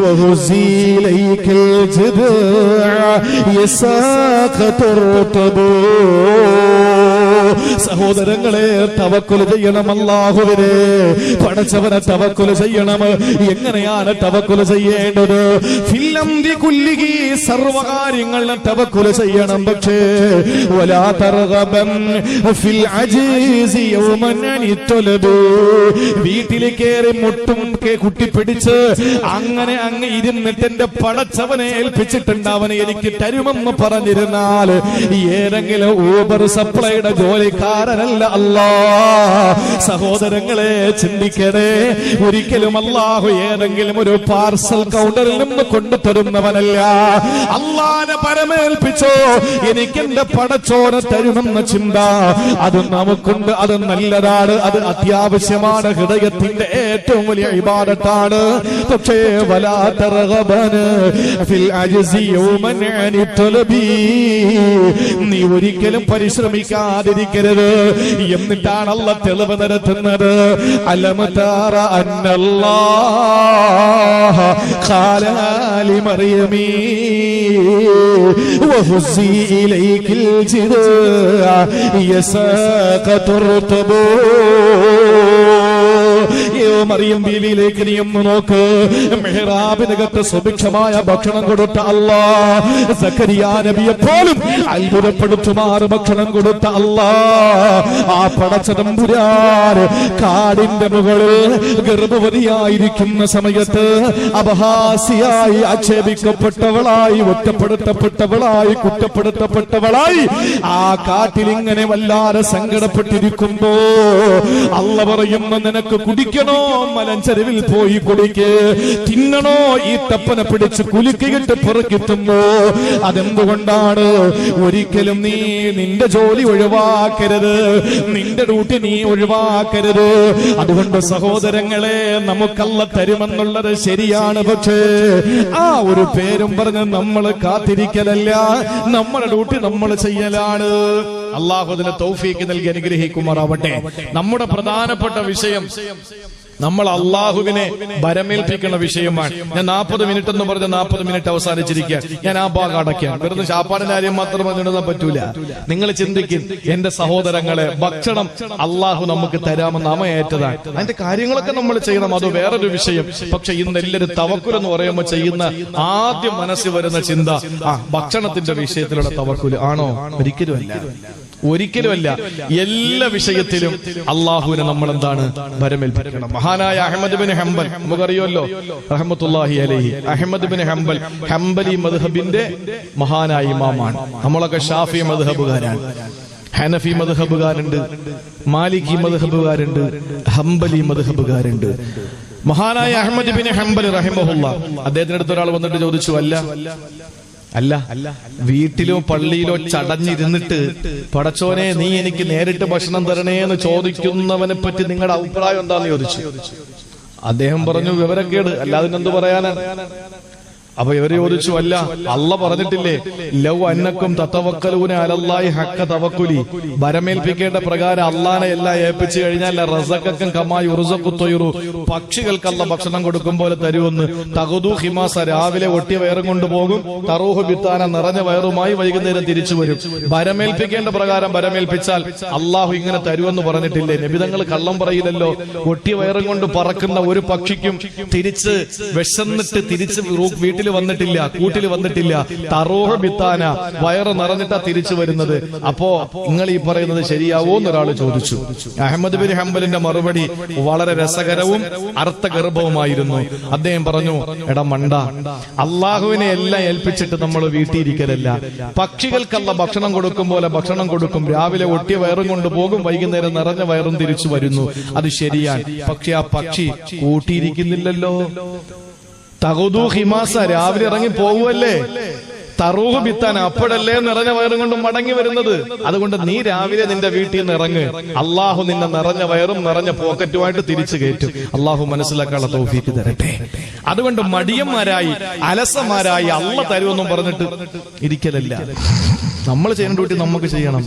وهزي إليك الجذع يساقط الرطب. സഹോദരങ്ങളെ, തവക്കുൽ ചെയ്യണം അല്ലാഹുവിനെ. പടച്ചവനെ തവക്കുൽ ചെയ്യണം. എങ്ങനെയാണ് തവക്കുൽ ചെയ്യേണ്ടത്? ഫിൽ അംരി കുല്ലിഹി, സർവകാര്യങ്ങളിലും തവക്കുൽ ചെയ്യണം. പക്ഷേ വലാ തർഗബൻ ഫിൽ അജീസി യൗമൻ അനി തുലബ്, വീട്ടിൽ കയറി മുട്ടും കുട്ടിപ്പിടിച്ച് അങ്ങനെ അങ്ങ് ഇരുന്നിട്ട് എന്റെ പടച്ചവനെ ഏൽപ്പിച്ചിട്ടുണ്ട്, അവനെ എനിക്ക് തരുമെന്ന് പറഞ്ഞിരുന്നാൽ ഏതെങ്കിലും ഊബർ സപ്ലൈയുടെ ജോലിക്കാരനല്ല അല്ലാഹ്. സഹോദരങ്ങളെ, ചിന്തിക്കണേ. ഒരിക്കലും അല്ലാഹു ഏതെങ്കിലും ഒരു പാർസൽ കൗണ്ടറിൽ നിന്ന് കൊണ്ടുതരുന്നവനല്ല. അല്ലാഹനെ പരമേൽപ്പിച്ചോ, എനിക്ക് എന്റെ പടച്ചോനെ തരുമെന്ന ചിന്ത അത് നമുക്കുണ്ട്. അത് നല്ലതാണ്, അത് അത്യാവശ്യമാണ്, ഹൃദയത്തിന്റെ ഏറ്റവും വലിയ ഇബാദത്താണ്. പക്ഷേ വലാ തർഗബൻ ഫിൽ അജ്സി യൗമൻ അനി തുലബി, നീ ഒരിക്കലും പരിശ്രമിക്കാതിരിക്കരുത്. എന്നിട്ടാണ് അല്ലാഹ് തെളിവ് നിരത്തുന്നത്. അലം തറ അന്നല്ലാഹ ഖാല ലിമറിയമി വഹുസ്സി ഇലൈകിൽ ജിദ്അ യസാഖതു റുതബു. മറിയം ബീവിയിലേക്ക് നീ ഒന്ന് നോക്ക്. മെഹ്റാബിനകത്ത് സുഭിക്ഷമായ ഭക്ഷണം കൊടുത്ത അല്ലാഹ്, സക്കരിയ നബിയെ പോലും അത്ഭുതപ്പെടുത്തുമാറ് ഭക്ഷണം കൊടുത്ത അല്ലാഹ്, ആ പടച്ചതമ്പുരാൻ കാടിന്റെ മുകളിൽ ഗർഭവതിയായിരിക്കുന്ന സമയത്ത് അപഹാസിയായി ആക്ഷേപിക്കപ്പെട്ടവളായി, ഒറ്റപ്പെടുത്തപ്പെട്ടവളായി, കുറ്റപ്പെടുത്തപ്പെട്ടവളായി ആ കാട്ടിൽ ഇങ്ങനെ വല്ലാതെ സങ്കടപ്പെട്ടിരിക്കുമ്പോ അല്ലാഹ് പറയുന്നു, നിനക്ക് കുടിക്കണോ? മലഞ്ചെരുവിൽ പോയി കുടിക്ക്. തിന്നണോ? ഈ തപ്പനെ പിടിച്ച് കുലുക്കിയിട്ട് പുറക്കിത്തുമ്പോ. അതെന്തുകൊണ്ടാണ്? ഒരിക്കലും നീ നിന്റെ ജോലി ഒഴിവാക്കരുത്, നിന്റെ ഡ്യൂട്ടി നീ ഒഴിവാക്കരുത്. അതുകൊണ്ട് സഹോദരങ്ങളെ, നമുക്കല്ല തരുമെന്നുള്ളത് ശരിയാണ്. പക്ഷേ ആ ഒരു പേരും പറഞ്ഞ് നമ്മൾ കാത്തിരിക്കലല്ല, നമ്മുടെ ഡ്യൂട്ടി നമ്മൾ ചെയ്യലാണ്. അല്ലാഹു അതിന് തൗഫീഖ് നൽകി അനുഗ്രഹിക്കുമാറാവട്ടെ. നമ്മുടെ പ്രധാനപ്പെട്ട വിഷയം നമ്മൾ അള്ളാഹുവിനെ ഭരമേൽപ്പിക്കുന്ന വിഷയമാണ്. ഞാൻ 40 മിനിറ്റ് എന്ന് പറഞ്ഞ 40 മിനിറ്റ് അവസാനിച്ചിരിക്കുക. ഞാൻ ആ ഭാഗം അടയ്ക്കാം. വെറുതെ ശാപ്പാടിന്റെ കാര്യം മാത്രം പറഞ്ഞിടുന്ന പറ്റൂല. നിങ്ങൾ ചിന്തിക്കും, എന്റെ സഹോദരങ്ങളെ, ഭക്ഷണം അള്ളാഹു നമുക്ക് തരാമെന്ന് നാമ ഏറ്റതാണ്. അതിന്റെ കാര്യങ്ങളൊക്കെ നമ്മൾ ചെയ്യണം, അത് വേറൊരു വിഷയം. പക്ഷെ ഇന്ന് എല്ലാവരും തവക്കുൽ എന്ന് പറയുമ്പോൾ ചെയ്യുന്ന ആദ്യം മനസ്സിൽ വരുന്ന ചിന്ത ഭക്ഷണത്തിന്റെ വിഷയത്തിലുള്ള തവക്കുൽ ആണോ? ഒരിക്കലുമല്ല. എല്ലാ വിഷയത്തിലും അള്ളാഹുവിനെ നമ്മൾ എന്താണ് ഭരമേൽപ്പിക്കണം. മഹാനായ അഹ്മദ് ബിൻ ഹംബൽ നമുക്കറിയുമല്ലോ, റഹ്മത്തുള്ളാഹി അലൈഹി. അഹ്മദ് ബിൻ ഹംബൽ ഹംബലി മദ്ഹബിന്റെ മഹാനായ ഇമാമാണ്. നമ്മളൊക്കെ ഷാഫി മദ്ഹബുകാരാണ്. ഹനഫി മദ്ഹബുകാരുണ്ട്, മാലിക്കി മദ്ഹബുകാരുണ്ട്, ഹംബലി മദ്ഹബുകാരുണ്ട്. മഹാനായ അഹ്മദ് ബിൻ ഹംബൽ റഹിമഹുല്ലാ, അദ്ദേഹത്തിന്റെ അടുത്ത് ഒരാൾ വന്നിട്ട് ചോദിച്ചു, അല്ല വീട്ടിലോ പള്ളിയിലോ ചടഞ്ഞിരുന്നിട്ട് പടച്ചോനെ നീ എനിക്ക് നേരിട്ട് ഭക്ഷണം തരണേ എന്ന് ചോദിക്കുന്നവനെ പറ്റി നിങ്ങളുടെ അഭിപ്രായം എന്താന്ന് ചോദിച്ചു. അദ്ദേഹം പറഞ്ഞു, വിവരക്കേട്, അല്ലാതെ എന്ത് പറയാനാണ്. അപ്പൊ ഇവര് ചോദിച്ചു, അല്ല പറഞ്ഞിട്ടില്ലേ, ലൗ അന്നക്കും തതവക്കലൂന അലല്ലാഹി ഹഖ്ക തവക്കുലി, ഭരമേൽപ്പിക്കേണ്ട പ്രകാരം അള്ളാനെ എല്ലാം ഏൽപ്പിച്ചു കഴിഞ്ഞാൽ റസഖക്കും കമാ യുർസഖു ത്വയ്റു, പക്ഷികൾക്ക് അല്ലാഹ് ഭക്ഷണം കൊടുക്കും പോലെ തരുമെന്ന്. തഖദു ഹിമാസ, രാവിലെ ഒട്ടിയ വയറും കൊണ്ടുപോകും, തറൂഹു ബിത്താന, നിറഞ്ഞ വയറുമായി വൈകുന്നേരം തിരിച്ചു വരും. ഭരമേൽപ്പിക്കേണ്ട പ്രകാരം ഭരമേൽപ്പിച്ചാൽ അള്ളാഹു ഇങ്ങനെ തരുമെന്ന് പറഞ്ഞിട്ടില്ലേ? നബിതങ്ങൾ കള്ളം പറയില്ലല്ലോ. ഒട്ടിയ വയറും കൊണ്ട് പറക്കുന്ന ഒരു പക്ഷിക്കും തിരിച്ച് വിശന്നിട്ട് തിരിച്ച് വീട്ടിൽ വന്നിട്ടില്ല, കൂട്ടിൽ വന്നിട്ടില്ല. തറൂഹ ബിത്താന, വയറ് നിറഞ്ഞിട്ടാ തിരിച്ചു വരുന്നത്. അപ്പോ നിങ്ങൾ ഈ പറയുന്നത് ശരിയാവോ എന്നൊരാൾ ചോദിച്ചു. അഹ്മദ് ബിൻ ഹംബലിന്റെ മറുപടി വളരെ രസകരവും അർത്ഥഗർഭവുമായിരുന്നു. അദ്ദേഹം പറഞ്ഞു, എടാ മണ്ട, അള്ളാഹുവിനെ എല്ലാം ഏൽപ്പിച്ചിട്ട് നമ്മൾ വീട്ടിയിരിക്കലല്ല. പക്ഷികൾക്കല്ല ഭക്ഷണം കൊടുക്കും പോലെ ഭക്ഷണം കൊടുക്കും. രാവിലെ ഒട്ടിയ വയറും കൊണ്ട് പോകും, വൈകുന്നേരം നിറഞ്ഞ വയറും തിരിച്ചു വരുന്നു. അത് ശരിയാണ്. പക്ഷെ ആ പക്ഷി കൂട്ടിയിരിക്കുന്നില്ലല്ലോ. തഖദു ഹിമാസ, രാവിലെ ഇറങ്ങി പോവുമല്ലേ. തറൂഹ് ബിത്താൻ, അപ്പോഴല്ലേ നിറഞ്ഞ വയറും കൊണ്ട് മടങ്ങി വരുന്നത്. അതുകൊണ്ട് നീ രാവിലെ നിന്റെ വീട്ടിൽ നിന്ന് ഇറങ്ങ്, അള്ളാഹു നിന്നെ നിറഞ്ഞ വയറും നിറഞ്ഞ പോക്കറ്റുമായിട്ട് തിരിച്ചു കയറ്റും. അള്ളാഹു മനസ്സിലാക്കാനുള്ള തൗഫീഖ് തരട്ടെ. അതുകൊണ്ട് മടിയന്മാരായി അലസന്മാരായി അള്ള തരുമെന്നും പറഞ്ഞിട്ട് ഇരിക്കലല്ല. നമ്മൾ ചെയ്യേണ്ട ഡ്യൂട്ടി നമുക്ക് ചെയ്യണം.